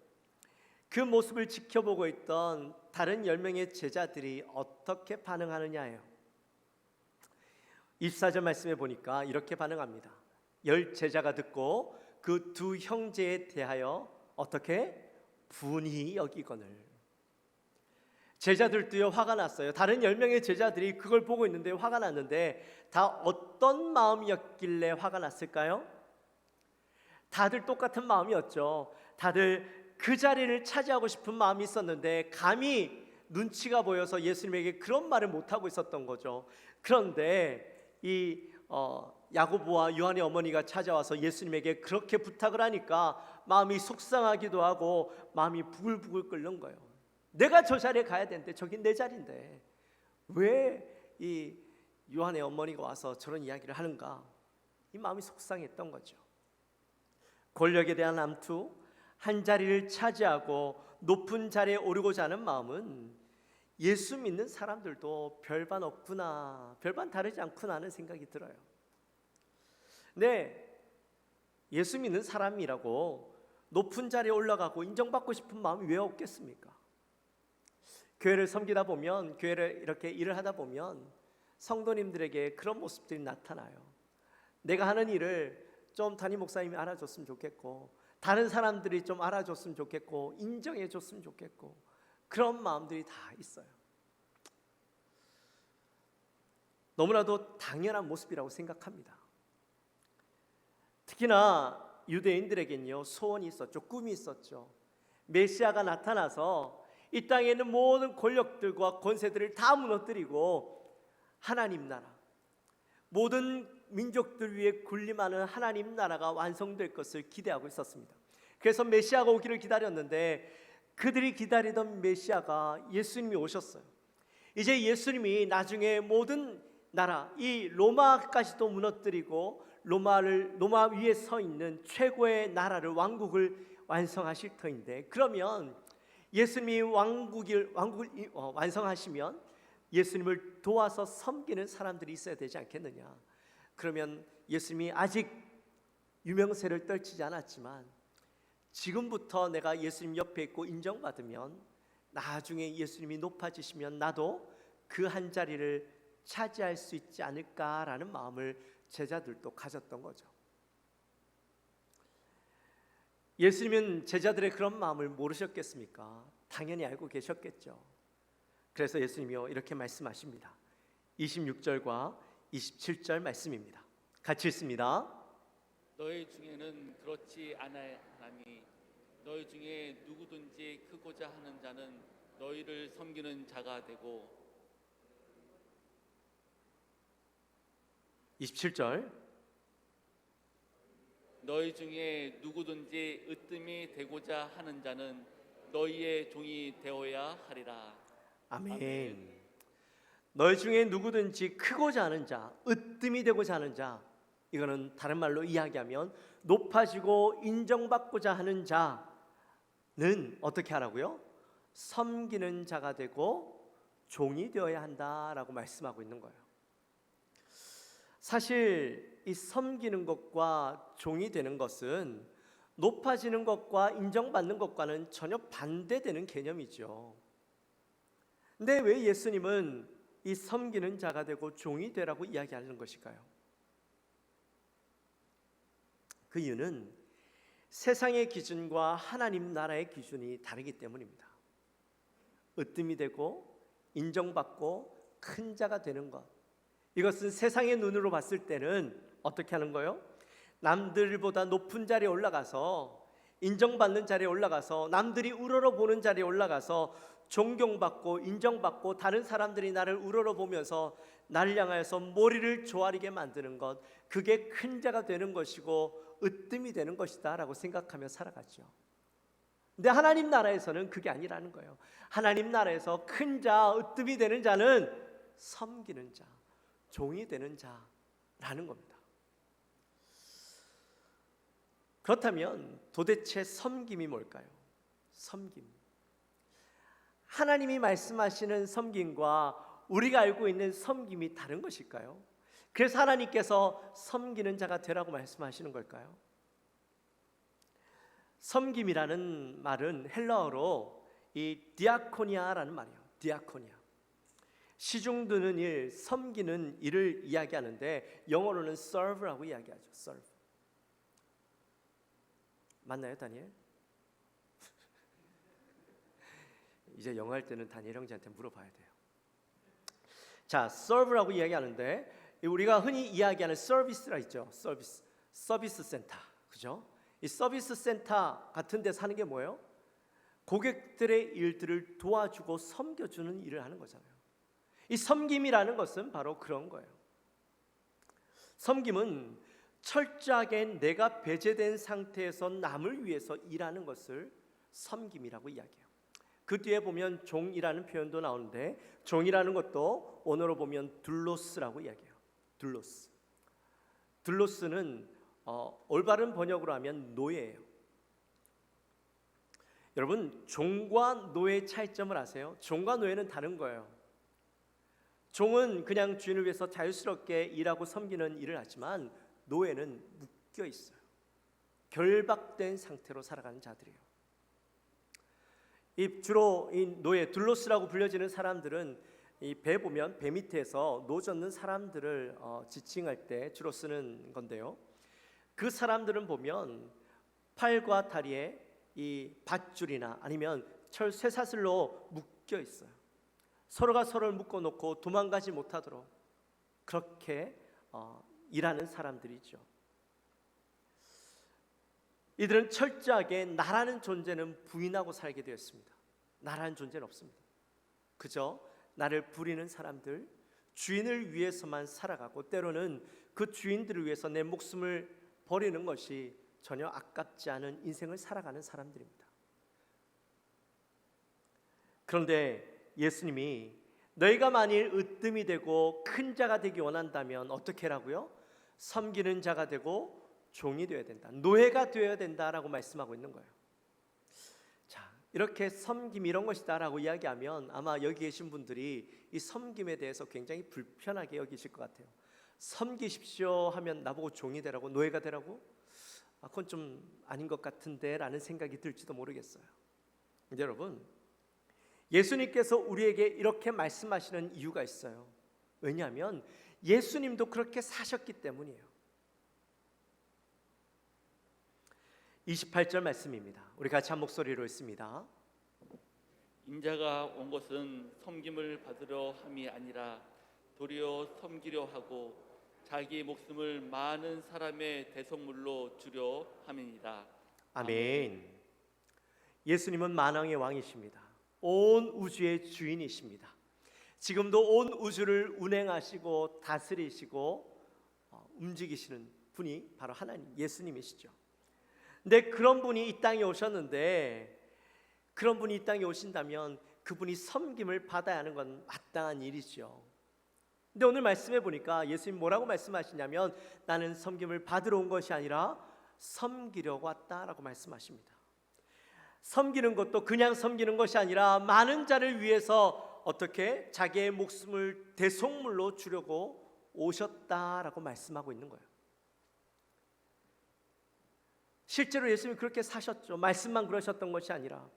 그 모습을 지켜보고 있던 다른 10명의 제자들이 어떻게 반응하느냐예요. 24절 말씀에 보니까 이렇게 반응합니다. 10 제자가 듣고 그 두 형제에 대하여 어떻게 분이 여기거늘. 제자들도요 화가 났어요. 다른 10명의 제자들이 그걸 보고 있는데 화가 났는데 다 어떤 마음이었길래 화가 났을까요? 다들 똑같은 마음이었죠. 다들 그 자리를 차지하고 싶은 마음이 있었는데 감히 눈치가 보여서 예수님에게 그런 말을 못하고 있었던 거죠. 그런데 이 야고보와 요한의 어머니가 찾아와서 예수님에게 그렇게 부탁을 하니까 마음이 속상하기도 하고 마음이 부글부글 끓는 거예요. 내가 저 자리에 가야 되는데 저긴 내 자리인데 왜 이 요한의 어머니가 와서 저런 이야기를 하는가? 이 마음이 속상했던 거죠. 권력에 대한 암투, 한 자리를 차지하고 높은 자리에 오르고자 하는 마음은 예수 믿는 사람들도 별반 없구나, 별반 다르지 않구나 하는 생각이 들어요. 네, 예수 믿는 사람이라고 높은 자리에 올라가고 인정받고 싶은 마음이 왜 없겠습니까? 교회를 섬기다 보면, 교회를 이렇게 일을 하다 보면 성도님들에게 그런 모습들이 나타나요. 내가 하는 일을 좀 담임 목사님이 알아줬으면 좋겠고, 다른 사람들이 좀 알아줬으면 좋겠고 인정해줬으면 좋겠고 그런 마음들이 다 있어요. 너무나도 당연한 모습이라고 생각합니다. 특히나 유대인들에겐요 소원이 있었죠. 꿈이 있었죠. 메시아가 나타나서 이 땅에 있는 모든 권력들과 권세들을 다 무너뜨리고 하나님 나라, 모든 민족들 위에 군림하는 하나님 나라가 완성될 것을 기대하고 있었습니다. 그래서 메시아가 오기를 기다렸는데 그들이 기다리던 메시아가 예수님이 오셨어요. 이제 예수님이 나중에 모든 나라, 이 로마까지도 무너뜨리고 로마 위에 서 있는 최고의 나라를, 왕국을 완성하실 터인데, 그러면 예수님이 왕국을 완성하시면 예수님을 도와서 섬기는 사람들이 있어야 되지 않겠느냐. 그러면 예수님이 아직 유명세를 떨치지 않았지만 지금부터 내가 예수님 옆에 있고 인정받으면 나중에 예수님이 높아지시면 나도 그 한 자리를 차지할 수 있지 않을까라는 마음을 제자들도 가졌던 거죠. 예수님은 제자들의 그런 마음을 모르셨겠습니까? 당연히 알고 계셨겠죠. 그래서 예수님이요 이렇게 말씀하십니다. 26절과 27절 말씀입니다. 같이 읽습니다. 너희 중에는 그렇지 않아하니 너희 중에 누구든지 크고자 하는 자는 너희를 섬기는 자가 되고 27절 너희 중에 누구든지 으뜸이 되고자 하는 자는 너희의 종이 되어야 하리라. 아멘. 아멘. 너희 중에 누구든지 크고자 하는 자, 으뜸이 되고자 하는 자, 이거는 다른 말로 이야기하면 높아지고 인정받고자 하는 자는 어떻게 하라고요? 섬기는 자가 되고 종이 되어야 한다라고 말씀하고 있는 거예요. 사실 이 섬기는 것과 종이 되는 것은 높아지는 것과 인정받는 것과는 전혀 반대되는 개념이죠. 근데 왜 예수님은 이 섬기는 자가 되고 종이 되라고 이야기하는 것일까요? 그 이유는 세상의 기준과 하나님 나라의 기준이 다르기 때문입니다. 으뜸이 되고 인정받고 큰 자가 되는 것, 이것은 세상의 눈으로 봤을 때는 어떻게 하는 거예요? 남들보다 높은 자리에 올라가서 인정받는 자리에 올라가서 남들이 우러러보는 자리에 올라가서 존경받고 인정받고 다른 사람들이 나를 우러러보면서 나를 향하여서 머리를 조아리게 만드는 것, 그게 큰 자가 되는 것이고 으뜸이 되는 것이다 라고 생각하며 살아가죠. 근데 하나님 나라에서는 그게 아니라는 거예요. 하나님 나라에서 큰 자, 으뜸이 되는 자는 섬기는 자, 종이 되는 자라는 겁니다. 그렇다면 도대체 섬김이 뭘까요? 섬김. 하나님이 말씀하시는 섬김과 우리가 알고 있는 섬김이 다른 것일까요? 그래서 하나님께서 섬기는 자가 되라고 말씀하시는 걸까요? 섬김이라는 말은 헬라어로 이 디아코니아라는 말이에요. 디아코니아. 시중 드는 일, 섬기는 일을 이야기하는데 영어로는 serve라고 이야기하죠. serve. 맞나요, 다니엘? 이제 영어 할 때는 다니엘 형제한테 물어봐야 돼요. 자, serve라고 이야기하는데 우리가 흔히 이야기하는 서비스라 있죠. 서비스 센터, 그죠? 이 서비스 센터 같은 데서 하는 게 뭐예요? 고객들의 일들을 도와주고 섬겨주는 일을 하는 거잖아요. 이 섬김이라는 것은 바로 그런 거예요. 섬김은 철저하게 내가 배제된 상태에서 남을 위해서 일하는 것을 섬김이라고 이야기해요. 그 뒤에 보면 종이라는 표현도 나오는데 종이라는 것도 언어로 보면 둘로스라고 이야기해요. 둘로스. 둘로스는 올바른 번역으로 하면 노예예요. 여러분, 종과 노예의 차이점을 아세요? 종과 노예는 다른 거예요. 종은 그냥 주인을 위해서 자유스럽게 일하고 섬기는 일을 하지만 노예는 묶여 있어요. 결박된 상태로 살아가는 자들이에요. 주로 이 노예, 둘로스라고 불려지는 사람들은 이 배 보면 배 밑에서 노 젓는 사람들을 지칭할 때 주로 쓰는 건데요. 그 사람들은 보면 팔과 다리에 이 밧줄이나 아니면 철 쇠사슬로 묶여 있어요. 서로가 서로를 묶어 놓고 도망가지 못하도록 그렇게 일하는 사람들이죠. 이들은 철저하게 나라는 존재는 부인하고 살게 되었습니다. 나라는 존재는 없습니다. 그저 나를 부리는 사람들, 주인을 위해서만 살아가고 때로는 그 주인들을 위해서 내 목숨을 버리는 것이 전혀 아깝지 않은 인생을 살아가는 사람들입니다. 그런데 예수님이 너희가 만일 으뜸이 되고 큰 자가 되기 원한다면 어떻게 하라고요? 섬기는 자가 되고 종이 되어야 된다. 노예가 되어야 된다라고 말씀하고 있는 거예요. 자, 이렇게 섬김 이런 것이다라고 이야기하면 아마 여기 계신 분들이 이 섬김에 대해서 굉장히 불편하게 여기실 것 같아요. 섬기십시오 하면 나보고 종이 되라고, 노예가 되라고? 그건 좀 아닌 것 같은데 라는 생각이 들지도 모르겠어요. 여러분, 예수님께서 우리에게 이렇게 말씀하시는 이유가 있어요. 왜냐하면 예수님도 그렇게 사셨기 때문이에요. 28절 말씀입니다. 우리 같이 한 목소리로 읽습니다. 인자가 온 것은 섬김을 받으려 함이 아니라 도리어 섬기려 하고 자기 목숨을 많은 사람의 대속물로 주려 함이니라. 아멘. 예수님은 만왕의 왕이십니다. 온 우주의 주인이십니다. 지금도 온 우주를 운행하시고 다스리시고 움직이시는 분이 바로 하나님 예수님이시죠. 근데 그런 분이 이 땅에 오셨는데, 그런 분이 이 땅에 오신다면 그분이 섬김을 받아야 하는 건 마땅한 일이죠. 근데 오늘 말씀해 보니까 예수님 뭐라고 말씀하시냐면 나는 섬김을 받으러 온 것이 아니라 섬기려고 왔다라고 말씀하십니다. 섬기는 것도 그냥 섬기는 것이 아니라 많은 자를 위해서 어떻게 자기의 목숨을 대속물로 주려고 오셨다라고 말씀하고 있는 거예요. 실제로 예수님이 그렇게 사셨죠. 말씀만 그러셨던 것이 아니라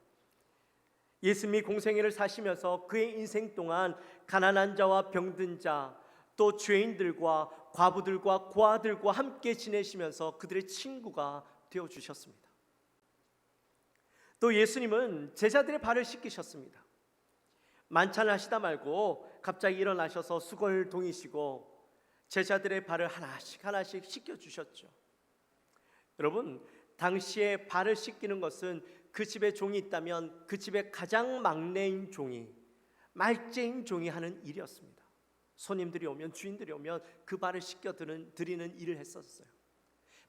예수님이 공생애를 사시면서 그의 인생 동안 가난한 자와 병든 자, 또 죄인들과 과부들과 고아들과 함께 지내시면서 그들의 친구가 되어주셨습니다. 또 예수님은 제자들의 발을 씻기셨습니다. 만찬하시다 말고 갑자기 일어나셔서 수건을 동이시고 제자들의 발을 하나씩 하나씩 씻겨주셨죠. 여러분, 당시에 발을 씻기는 것은 그 집에 종이 있다면 그 집에 가장 막내인 종이, 말째인 종이 하는 일이었습니다. 손님들이 오면, 주인들이 오면 그 발을 씻겨드리는 일을 했었어요.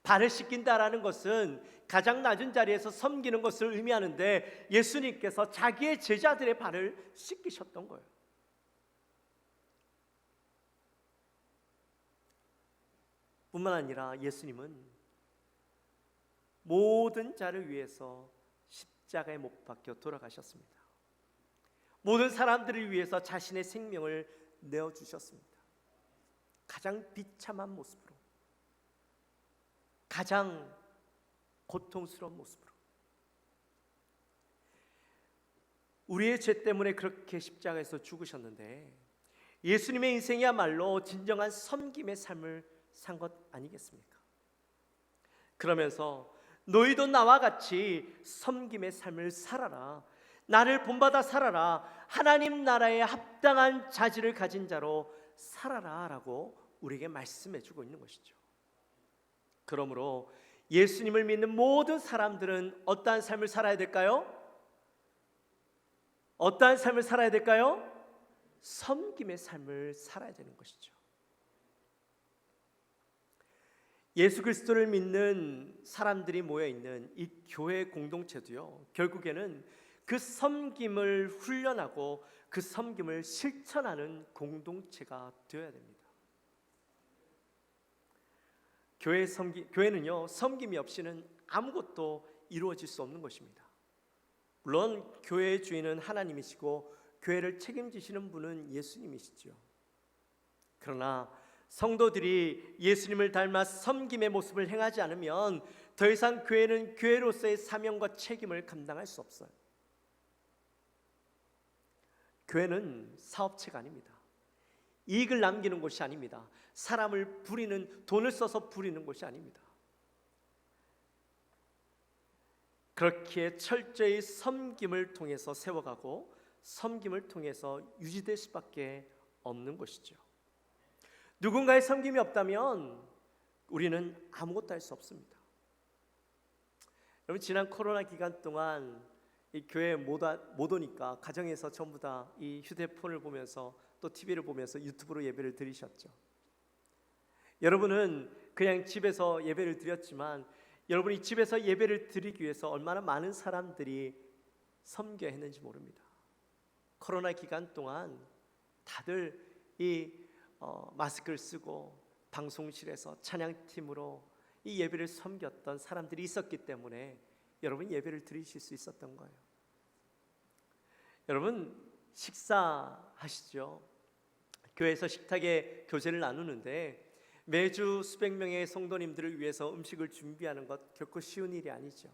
발을 씻긴다라는 것은 가장 낮은 자리에서 섬기는 것을 의미하는데 예수님께서 자기의 제자들의 발을 씻기셨던 거예요. 뿐만 아니라 예수님은 모든 자를 위해서 십자가에 못 박혀 돌아가셨습니다. 모든 사람들을 위해서 자신의 생명을 내어주셨습니다. 가장 비참한 모습으로, 가장 고통스러운 모습으로 우리의 죄 때문에 그렇게 십자가에서 죽으셨는데 예수님의 인생이야말로 진정한 섬김의 삶을 산 것 아니겠습니까? 그러면서 너희도 나와 같이 섬김의 삶을 살아라, 나를 본받아 살아라, 하나님 나라에 합당한 자질을 가진 자로 살아라 라고 우리에게 말씀해 주고 있는 것이죠. 그러므로 예수님을 믿는 모든 사람들은 어떠한 삶을 살아야 될까요? 어떠한 삶을 살아야 될까요? 섬김의 삶을 살아야 되는 것이죠. 예수 그리스도를 믿는 사람들이 모여있는 이 교회 공동체도요, 결국에는 그 섬김을 훈련하고 그 섬김을 실천하는 공동체가 되어야 됩니다. 교회는요, 섬김이 없이는 아무것도 이루어질 수 없는 것입니다. 물론 교회의 주인은 하나님이시고 교회를 책임지시는 분은 예수님이시죠. 그러나 성도들이 예수님을 닮아 섬김의 모습을 행하지 않으면 더 이상 교회는 교회로서의 사명과 책임을 감당할 수 없어요. 교회는 사업체가 아닙니다. 이익을 남기는 곳이 아닙니다. 사람을 부리는, 돈을 써서 부리는 곳이 아닙니다. 그렇게 철저히 섬김을 통해서 세워가고 섬김을 통해서 유지될 수밖에 없는 것이죠. 누군가의 섬김이 없다면 우리는 아무것도 할 수 없습니다. 여러분, 지난 코로나 기간 동안 이 교회에 못 오니까 가정에서 전부 다 이 휴대폰을 보면서 또 TV를 보면서 유튜브로 예배를 드리셨죠. 여러분은 그냥 집에서 예배를 드렸지만 여러분이 집에서 예배를 드리기 위해서 얼마나 많은 사람들이 섬겨야 했는지 모릅니다. 코로나 기간 동안 다들 이 마스크를 쓰고 방송실에서 찬양팀으로 이 예배를 섬겼던 사람들이 있었기 때문에 여러분 예배를 드리실 수 있었던 거예요. 여러분 식사하시죠? 교회에서 식탁에 교제를 나누는데 매주 수백 명의 성도님들을 위해서 음식을 준비하는 것 결코 쉬운 일이 아니죠.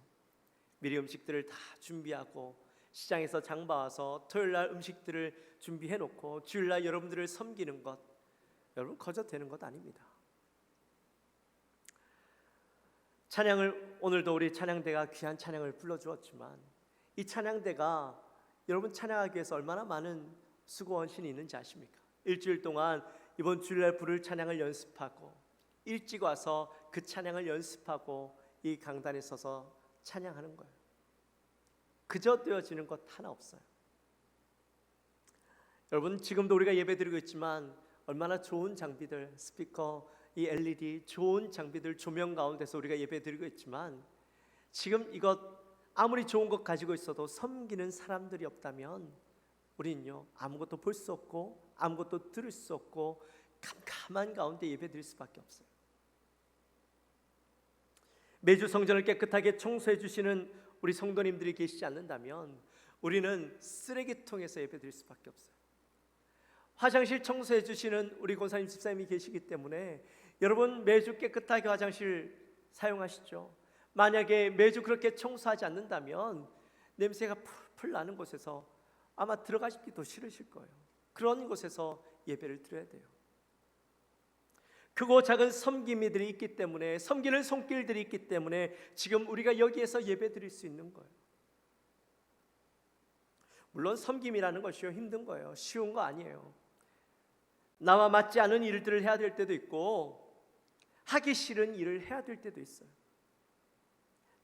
미리 음식들을 다 준비하고 시장에서 장 봐와서 토요일날 음식들을 준비해 놓고 주일날 여러분들을 섬기는 것, 여러분 거저 되는 것 아닙니다. 찬양을 오늘도 우리 찬양대가 귀한 찬양을 불러주었지만 이 찬양대가 여러분 찬양하기 위해서 얼마나 많은 수고 헌신이 있는지 아십니까? 일주일 동안 이번 주일날 부를 찬양을 연습하고 일찍 와서 그 찬양을 연습하고 이 강단에 서서 찬양하는 거예요. 그저 되어지는 것 하나 없어요. 여러분 지금도 우리가 예배드리고 있지만 얼마나 좋은 장비들, 스피커, 이 LED 좋은 장비들 조명 가운데서 우리가 예배드리고 있지만 지금 이것 아무리 좋은 것 가지고 있어도 섬기는 사람들이 없다면 우리는요 아무것도 볼 수 없고 아무것도 들을 수 없고 캄캄한 가운데 예배드릴 수밖에 없어요. 매주 성전을 깨끗하게 청소해 주시는 우리 성도님들이 계시지 않는다면 우리는 쓰레기통에서 예배드릴 수밖에 없어요. 화장실 청소해 주시는 우리 권사님 집사님이 계시기 때문에 여러분 매주 깨끗하게 화장실 사용하시죠. 만약에 매주 그렇게 청소하지 않는다면 냄새가 풀풀 나는 곳에서 아마 들어가시기도 싫으실 거예요. 그런 곳에서 예배를 드려야 돼요. 크고 작은 섬김이들이 있기 때문에 섬기는 손길들이 있기 때문에 지금 우리가 여기에서 예배 드릴 수 있는 거예요. 물론 섬김이라는 것이요 힘든 거예요. 쉬운 거 아니에요. 나와 맞지 않은 일들을 해야 될 때도 있고 하기 싫은 일을 해야 될 때도 있어요.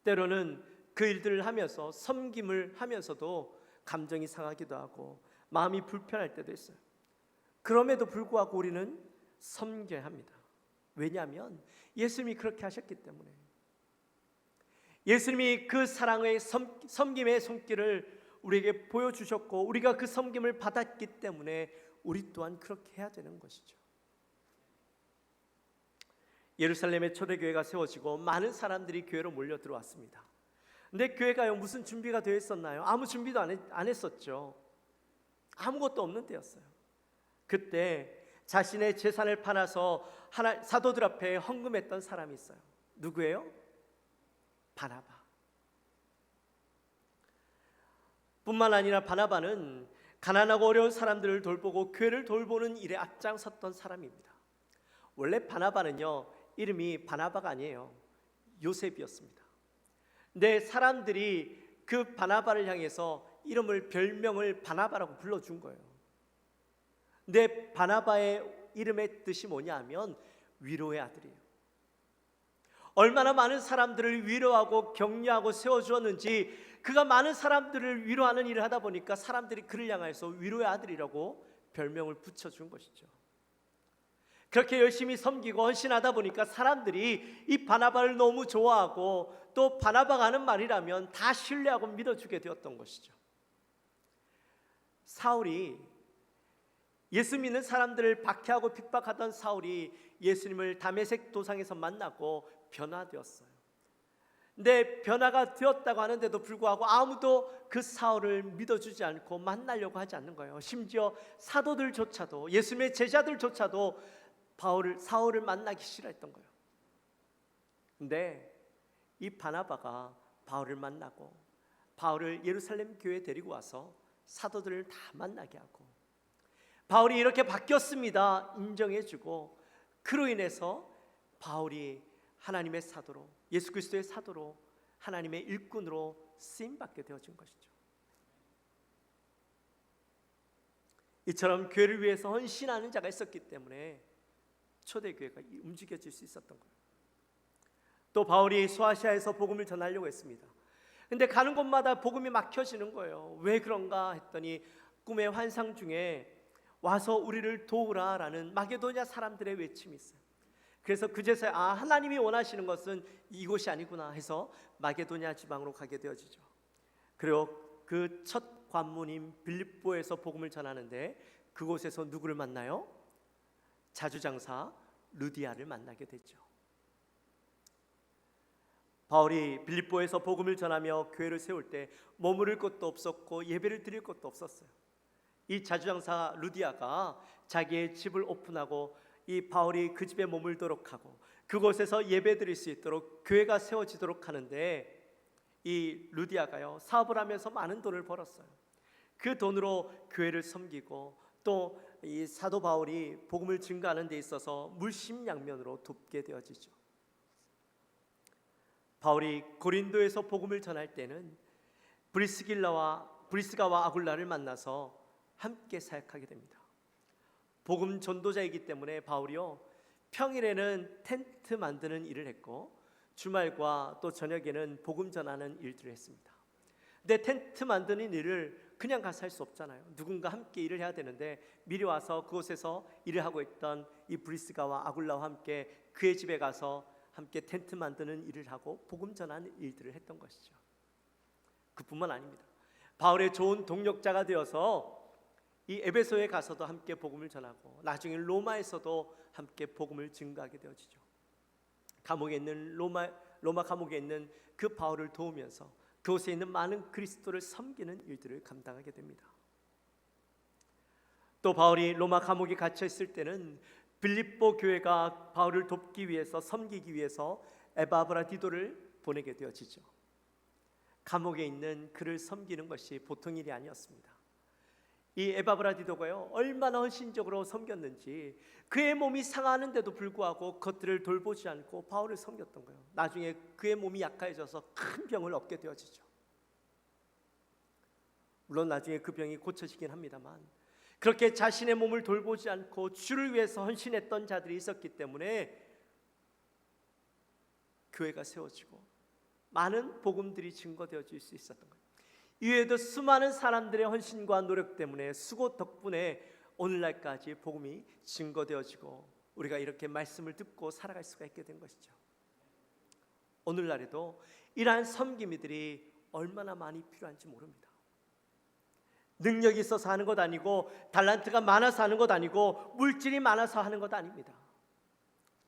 때로는 그 일들을 하면서 섬김을 하면서도 감정이 상하기도 하고 마음이 불편할 때도 있어요. 그럼에도 불구하고 우리는 섬겨야 합니다. 왜냐하면 예수님이 그렇게 하셨기 때문에. 예수님이 그 사랑의 섬김의 손길을 우리에게 보여주셨고 우리가 그 섬김을 받았기 때문에 우리 또한 그렇게 해야 되는 것이죠. 예루살렘에 초대교회가 세워지고 많은 사람들이 교회로 몰려 들어왔습니다. 근데 교회가요 무슨 준비가 되어 있었나요? 아무 준비도 안 했었죠. 아무것도 없는 때였어요. 그때 자신의 재산을 팔아서 사도들 앞에 헌금했던 사람이 있어요. 누구예요? 바나바. 뿐만 아니라 바나바는 가난하고 어려운 사람들을 돌보고 교회를 돌보는 일에 앞장섰던 사람입니다. 원래 바나바는요 이름이 바나바가 아니에요. 요셉이었습니다. 근데 사람들이 그 바나바를 향해서 별명을 바나바라고 불러준 거예요. 근데 바나바의 이름의 뜻이 뭐냐 하면 위로의 아들이에요. 얼마나 많은 사람들을 위로하고 격려하고 세워주었는지 그가 많은 사람들을 위로하는 일을 하다 보니까 사람들이 그를 향해서 위로의 아들이라고 별명을 붙여준 것이죠. 그렇게 열심히 섬기고 헌신하다 보니까 사람들이 이 바나바를 너무 좋아하고 또 바나바가 하는 말이라면 다 신뢰하고 믿어주게 되었던 것이죠. 사울이 예수 믿는 사람들을 박해하고 핍박하던 사울이 예수님을 다메섹 도상에서 만나고 변화되었어요. 근데 변화가 되었다고 하는데도 불구하고 아무도 그 사울을 믿어주지 않고 만나려고 하지 않는 거예요. 심지어 사도들조차도 예수님의 제자들조차도 사울을 만나기 싫어했던 거예요. 근데 이 바나바가 바울을 만나고 바울을 예루살렘 교회에 데리고 와서 사도들을 다 만나게 하고 바울이 이렇게 바뀌었습니다 인정해주고 그로 인해서 바울이 하나님의 사도로 예수 그리스도의 사도로 하나님의 일꾼으로 쓰임받게 되어진 것이죠. 이처럼 교회를 위해서 헌신하는 자가 있었기 때문에 초대교회가 움직여질 수 있었던 거예요. 또 바울이 소아시아에서 복음을 전하려고 했습니다. 근데 가는 곳마다 복음이 막혀지는 거예요. 왜 그런가 했더니 꿈의 환상 중에 와서 우리를 도우라라는 마게도냐 사람들의 외침이 있어요. 그래서 그제서야 하나님이 원하시는 것은 이곳이 아니구나 해서 마게도냐 지방으로 가게 되어지죠. 그리고 그 첫 관문인 빌립보에서 복음을 전하는데 그곳에서 누구를 만나요? 자주장사 루디아를 만나게 됐죠. 바울이 빌립보에서 복음을 전하며 교회를 세울 때 머무를 곳도 없었고 예배를 드릴 곳도 없었어요. 이 자주장사 루디아가 자기의 집을 오픈하고 이 바울이 그 집에 머물도록 하고 그곳에서 예배 드릴 수 있도록 교회가 세워지도록 하는데 이 루디아가요 사업을 하면서 많은 돈을 벌었어요. 그 돈으로 교회를 섬기고 또 이 사도 바울이 복음을 증거하는 데 있어서 물심양면으로 돕게 되어지죠. 바울이 고린도에서 복음을 전할 때는 브리스가와 아굴라를 만나서 함께 사역하게 됩니다. 복음 전도자이기 때문에 바울이요 평일에는 텐트 만드는 일을 했고 주말과 또 저녁에는 복음 전하는 일들을 했습니다. 근데 텐트 만드는 일을 그냥 가서 할 수 없잖아요. 누군가 함께 일을 해야 되는데 미리 와서 그곳에서 일을 하고 있던 이 브리스가와 아굴라와 함께 그의 집에 가서 함께 텐트 만드는 일을 하고 복음 전하는 일들을 했던 것이죠. 그뿐만 아닙니다. 바울의 좋은 동력자가 되어서 이 에베소에 가서도 함께 복음을 전하고 나중에 로마에서도 함께 복음을 증거하게 되어지죠. 감옥에 있는 로마 감옥에 있는 그 바울을 도우면서 그곳에 있는 많은 그리스도를 섬기는 일들을 감당하게 됩니다. 또 바울이 로마 감옥에 갇혀 있을 때는 빌립보 교회가 바울을 돕기 위해서 섬기기 위해서 에바브라디도를 보내게 되어지죠. 감옥에 있는 그를 섬기는 것이 보통 일이 아니었습니다. 이 에바브라디도가요 얼마나 헌신적으로 섬겼는지 그의 몸이 상하는데도 불구하고 그것들을 돌보지 않고 바울을 섬겼던 거예요. 나중에 그의 몸이 약해져서 큰 병을 얻게 되어지죠. 물론 나중에 그 병이 고쳐지긴 합니다만 그렇게 자신의 몸을 돌보지 않고 주를 위해서 헌신했던 자들이 있었기 때문에 교회가 세워지고 많은 복음들이 증거되어질 수 있었던 거예요. 이외에도 수많은 사람들의 헌신과 노력 때문에 수고 덕분에 오늘날까지 복음이 증거되어지고 우리가 이렇게 말씀을 듣고 살아갈 수가 있게 된 것이죠. 오늘날에도 이러한 섬김이들이 얼마나 많이 필요한지 모릅니다. 능력이 있어서 하는 것 아니고 달란트가 많아서 하는 것 아니고 물질이 많아서 하는 것 아닙니다.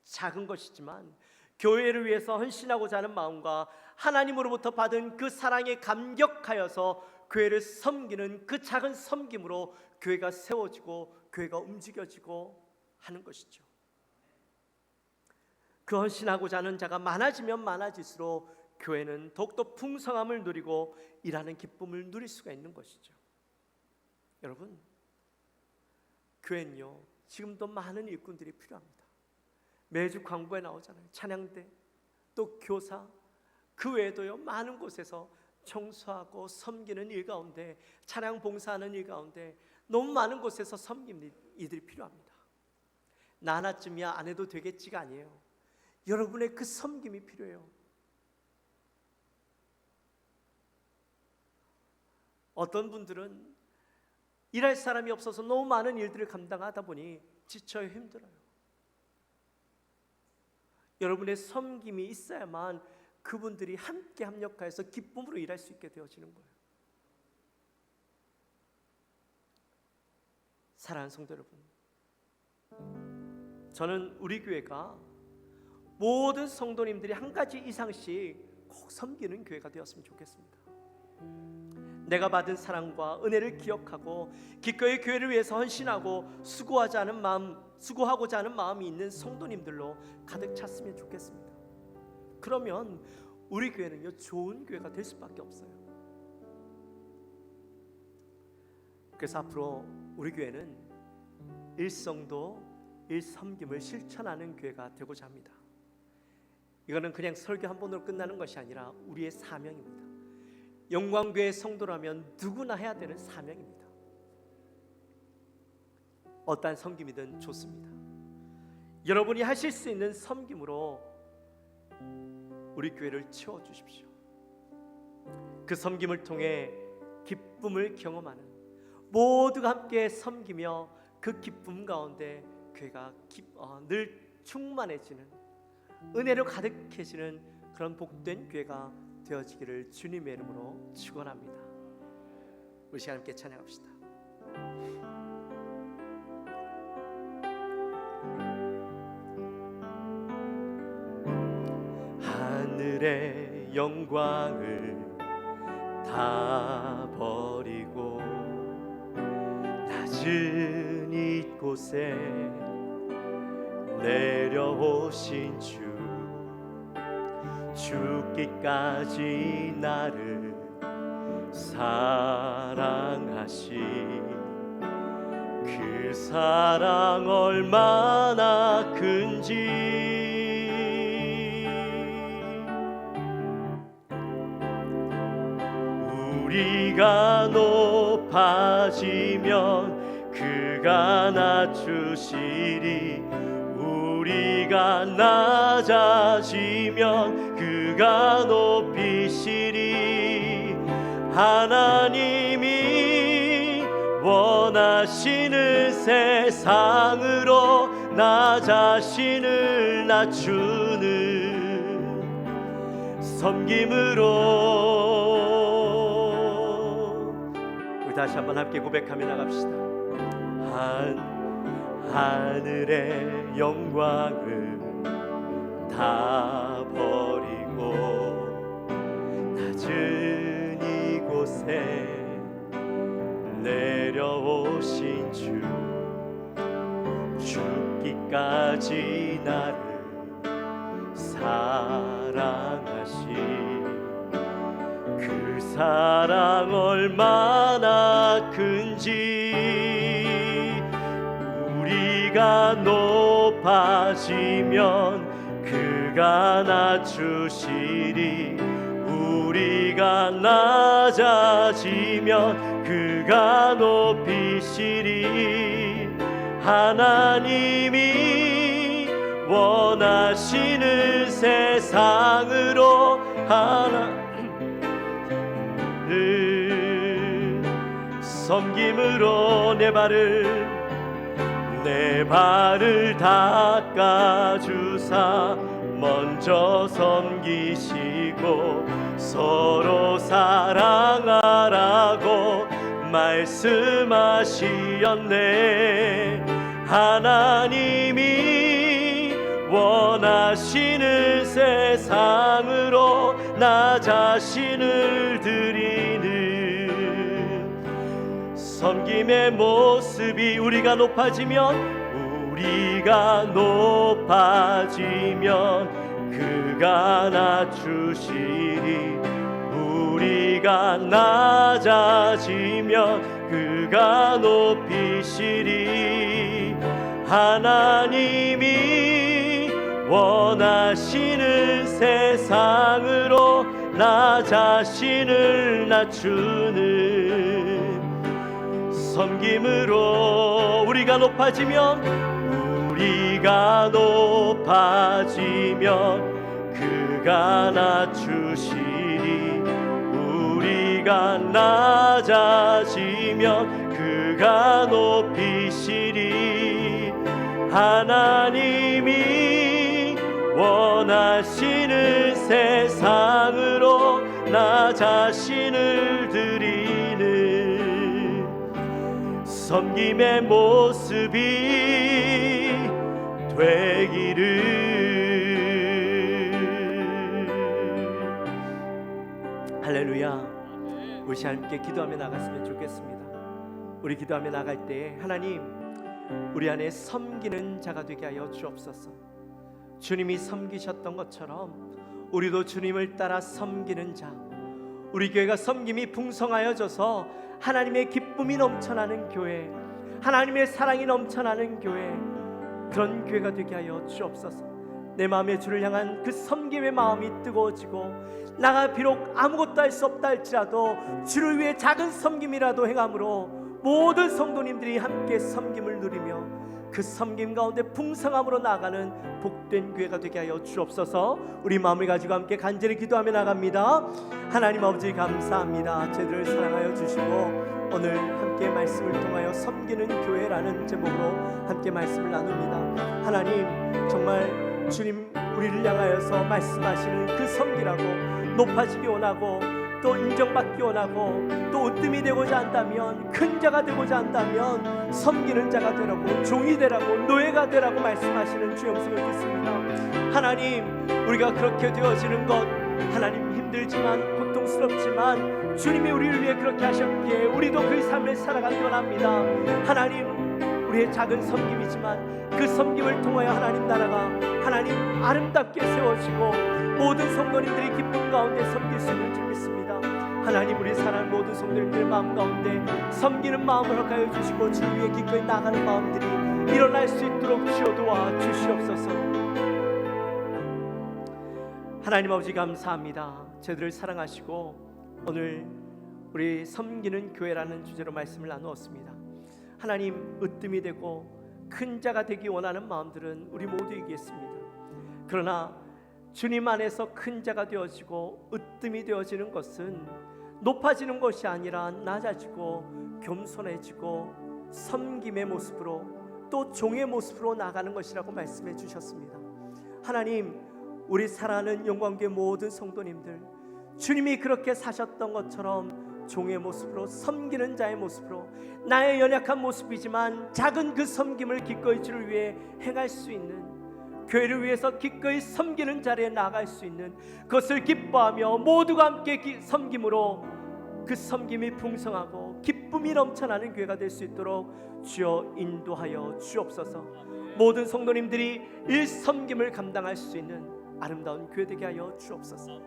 작은 것이지만 교회를 위해서 헌신하고자 하는 마음과 하나님으로부터 받은 그 사랑에 감격하여서 교회를 섬기는 그 작은 섬김으로 교회가 세워지고 교회가 움직여지고 하는 것이죠. 그 헌신하고자 하는 자가 많아지면 많아질수록 교회는 더욱더 풍성함을 누리고 일하는 기쁨을 누릴 수가 있는 것이죠. 여러분, 교회는요 지금도 많은 일꾼들이 필요합니다. 매주 광고에 나오잖아요. 찬양대, 또 교사, 그 외에도요 많은 곳에서 청소하고 섬기는 일 가운데 찬양 봉사하는 일 가운데 너무 많은 곳에서 섬기는 이들이 필요합니다. 나 하나쯤이야 안 해도 되겠지가 아니에요. 여러분의 그 섬김이 필요해요. 어떤 분들은 일할 사람이 없어서 너무 많은 일들을 감당하다 보니 지쳐요, 힘들어요. 여러분의 섬김이 있어야만 그분들이 함께 협력하여서 기쁨으로 일할 수 있게 되어지는 거예요. 사랑하는 성도 여러분, 저는 우리 교회가 모든 성도님들이 한 가지 이상씩 꼭 섬기는 교회가 되었으면 좋겠습니다. 내가 받은 사랑과 은혜를 기억하고 기꺼이 교회를 위해서 헌신하고 수고하고자 하는 마음이 있는 성도님들로 가득 찼으면 좋겠습니다. 그러면 우리 교회는요 좋은 교회가 될 수밖에 없어요. 그래서 앞으로 우리 교회는 일성도 일섬김을 실천하는 교회가 되고자 합니다. 이거는 그냥 설교 한 번으로 끝나는 것이 아니라 우리의 사명입니다. 영광교회 성도라면 누구나 해야 되는 사명입니다. 어떠한 섬김이든 좋습니다. 여러분이 하실 수 있는 섬김으로 우리 교회를 채워주십시오. 그 섬김을 통해 기쁨을 경험하는, 모두가 함께 섬기며 그 기쁨 가운데 교회가 늘 충만해지는, 은혜로 가득해지는 그런 복된 교회가 되어지기를 주님의 이름으로 축원합니다. 우리 시간 함께 찬양합시다. 하늘의 영광을 다 버리고 낮은 이곳에 내려오신 주, 죽기까지 나를 사랑하신 그 사랑 얼마나 큰지 우리가 높아지면 그가 낮추시리, 우리가 낮아지면 그가 높이시리. 하나님이 원하시는 세상으로 나 자신을 낮추는 섬김으로 우리 다시 한번 함께 고백하며 나갑시다. 하늘의 영광을 다 버리고 낮은 이곳에 내려오신 주, 죽기까지 나를 사랑하신 그 사랑 얼마나 큰지 우리가 높아지면 그가 낮추시리, 우리가 낮아지면 그가 높이시리. 하나님이 원하시는 세상으로 섬김으로 내 발을 닦아주사 먼저 섬기시고 서로 사랑하라고 말씀하시었네. 하나님이 원하시는 세상으로 나 자신을 드리는 섬김의 모습이 우리가 높아지면 그가 낮추시리, 우리가 낮아지면 그가 높이시리. 하나님이 원하시는 세상으로 나 자신을 낮추는 섬김으로 우리가 높아지면 그가 낮추시리, 우리가 낮아지면 그가 높이시리. 하나님이 원하시는 세상으로 나 자신을 드리는 섬김의 모습이 되기를. 할렐루야. 우리 함께 기도하며 나갔으면 좋겠습니다. 우리 기도하며 나갈 때 하나님, 우리 안에 섬기는 자가 되게 하여 주옵소서. 주님이 섬기셨던 것처럼 우리도 주님을 따라 섬기는 자, 우리 교회가 섬김이 풍성하여져서 하나님의 기쁨이 넘쳐나는 교회, 하나님의 사랑이 넘쳐나는 교회, 그런 교회가 되게 하여 주옵소서. 내 마음에 주를 향한 그 섬김의 마음이 뜨거워지고 나가 비록 아무것도 할 수 없다 할지라도 주를 위해 작은 섬김이라도 행함으로 모든 성도님들이 함께 섬김을 누리며 그 섬김 가운데 풍성함으로 나아가는 복된 교회가 되게 하여 주옵소서. 우리 마음을 가지고 함께 간절히 기도하며 나갑니다. 하나님 아버지 감사합니다. 저희들을 사랑하여 주시고 오늘 함께 말씀을 통하여 섬기는 교회라는 제목으로 함께 말씀을 나눕니다. 하나님 정말 주님 우리를 향하여서 말씀하시는 그 섬기라고 높아지기 원하고 또 인정받기 원하고 또 으뜸이 되고자 한다면 큰 자가 되고자 한다면 섬기는 자가 되라고 종이 되라고 노예가 되라고 말씀하시는 주의 음성을 듣습니다. 하나님 우리가 그렇게 되어지는 것 하나님 힘들지만 고통스럽지만 주님이 우리를 위해 그렇게 하셨기에 우리도 그 삶을 살아가기 원합니다. 하나님 우리의 작은 섬김이지만 그 섬김을 통하여 하나님 나라가 하나님 아름답게 세워지고 모든 성도님들이 기쁨 가운데 섬길 수 있는 줄 믿습니다. 하나님 우리 사랑하는 모든 성도님들 마음 가운데 섬기는 마음을 허락하여 주시고 주를 위해 기꺼이 나가는 마음들이 일어날 수 있도록 주여 도와 주시옵소서. 하나님 아버지 감사합니다. 저희들을 사랑하시고 오늘 우리 섬기는 교회라는 주제로 말씀을 나누었습니다. 하나님 으뜸이 되고 큰 자가 되기 원하는 마음들은 우리 모두에게 있습니다. 그러나 주님 안에서 큰 자가 되어지고 으뜸이 되어지는 것은 높아지는 것이 아니라 낮아지고 겸손해지고 섬김의 모습으로 또 종의 모습으로 나가는 것이라고 말씀해 주셨습니다. 하나님 우리 사랑하는 영광교회 모든 성도님들 주님이 그렇게 사셨던 것처럼 종의 모습으로 섬기는 자의 모습으로 나의 연약한 모습이지만 작은 그 섬김을 기꺼이 주를 위해 행할 수 있는 교회를 위해서 기꺼이 섬기는 자리에 나갈 수 있는 그것을 기뻐하며 모두가 함께 섬김으로 그 섬김이 풍성하고 기쁨이 넘쳐나는 교회가 될 수 있도록 주여 인도하여 주옵소서. 모든 성도님들이 이 섬김을 감당할 수 있는 아름다운 교회 되게 하여 주옵소서.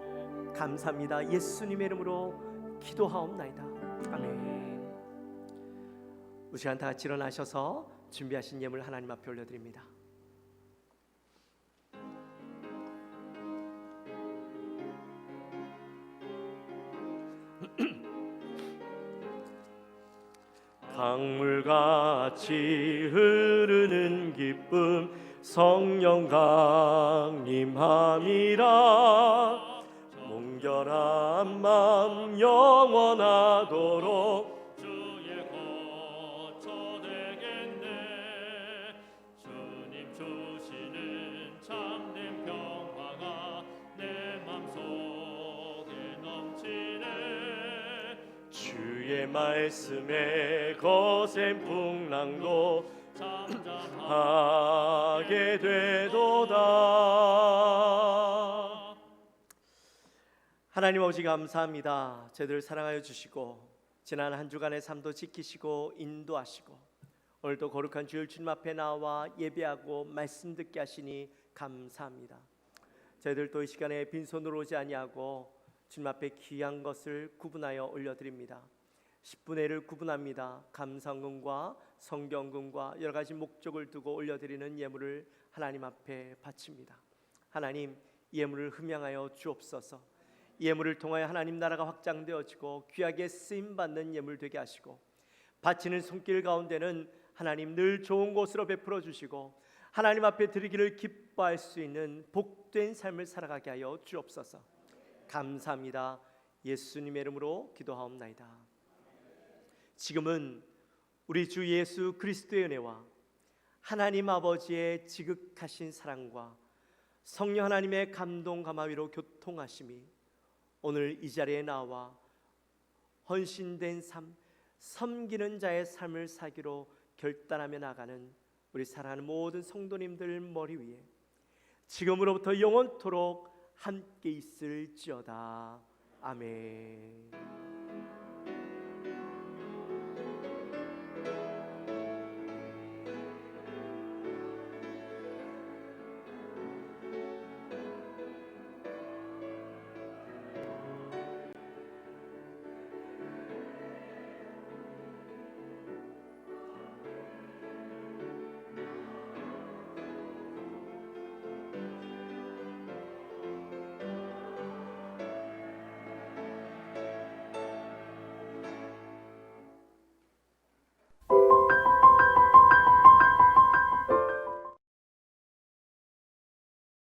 감사합니다. 예수님의 이름으로 기도하옵나이다. 아멘. 우리 시간 다 같이 일어나셔서 준비하신 예물 하나님 앞에 올려드립니다. 강물같이 흐르는 기쁨 성령 강림함이라 몽결한 마음 영원하도록 주의 거처 되겠네. 주님 주시는 참된 평화가 내 맘속에 넘치네. 주의 말씀에 거센 풍랑도 잠잠하게 되도다. 하나님 아버지 감사합니다. 저희들을 사랑하여 주시고 지난 한 주간의 삶도 지키시고 인도하시고 오늘도 거룩한 주일 주님 앞에 나와 예배하고 말씀 듣게 하시니 감사합니다. 저희들도 이 시간에 빈손으로 오지 아니하고 주님 앞에 귀한 것을 구분하여 올려드립니다. 10분의 1을 구분합니다. 감사금과 성경금과 여러 가지 목적을 두고 올려드리는 예물을 하나님 앞에 바칩니다. 하나님 이 예물을 흠양하여 주옵소서. 이 예물을 통하여 하나님 나라가 확장되어지고 귀하게 쓰임받는 예물 되게 하시고 바치는 손길 가운데는 하나님 늘 좋은 곳으로 베풀어 주시고 하나님 앞에 드리기를 기뻐할 수 있는 복된 삶을 살아가게 하여 주옵소서. 감사합니다. 예수님의 이름으로 기도하옵나이다. 지금은 우리 주 예수 그리스도의 은혜와 하나님 아버지의 지극하신 사랑과 성령 하나님의 감동 감화위로 교통하심이 오늘 이 자리에 나와 헌신된 삶, 섬기는 자의 삶을 살기로 결단하며 나가는 우리 사랑하는 모든 성도님들 머리 위에 지금으로부터 영원토록 함께 있을지어다. 아멘.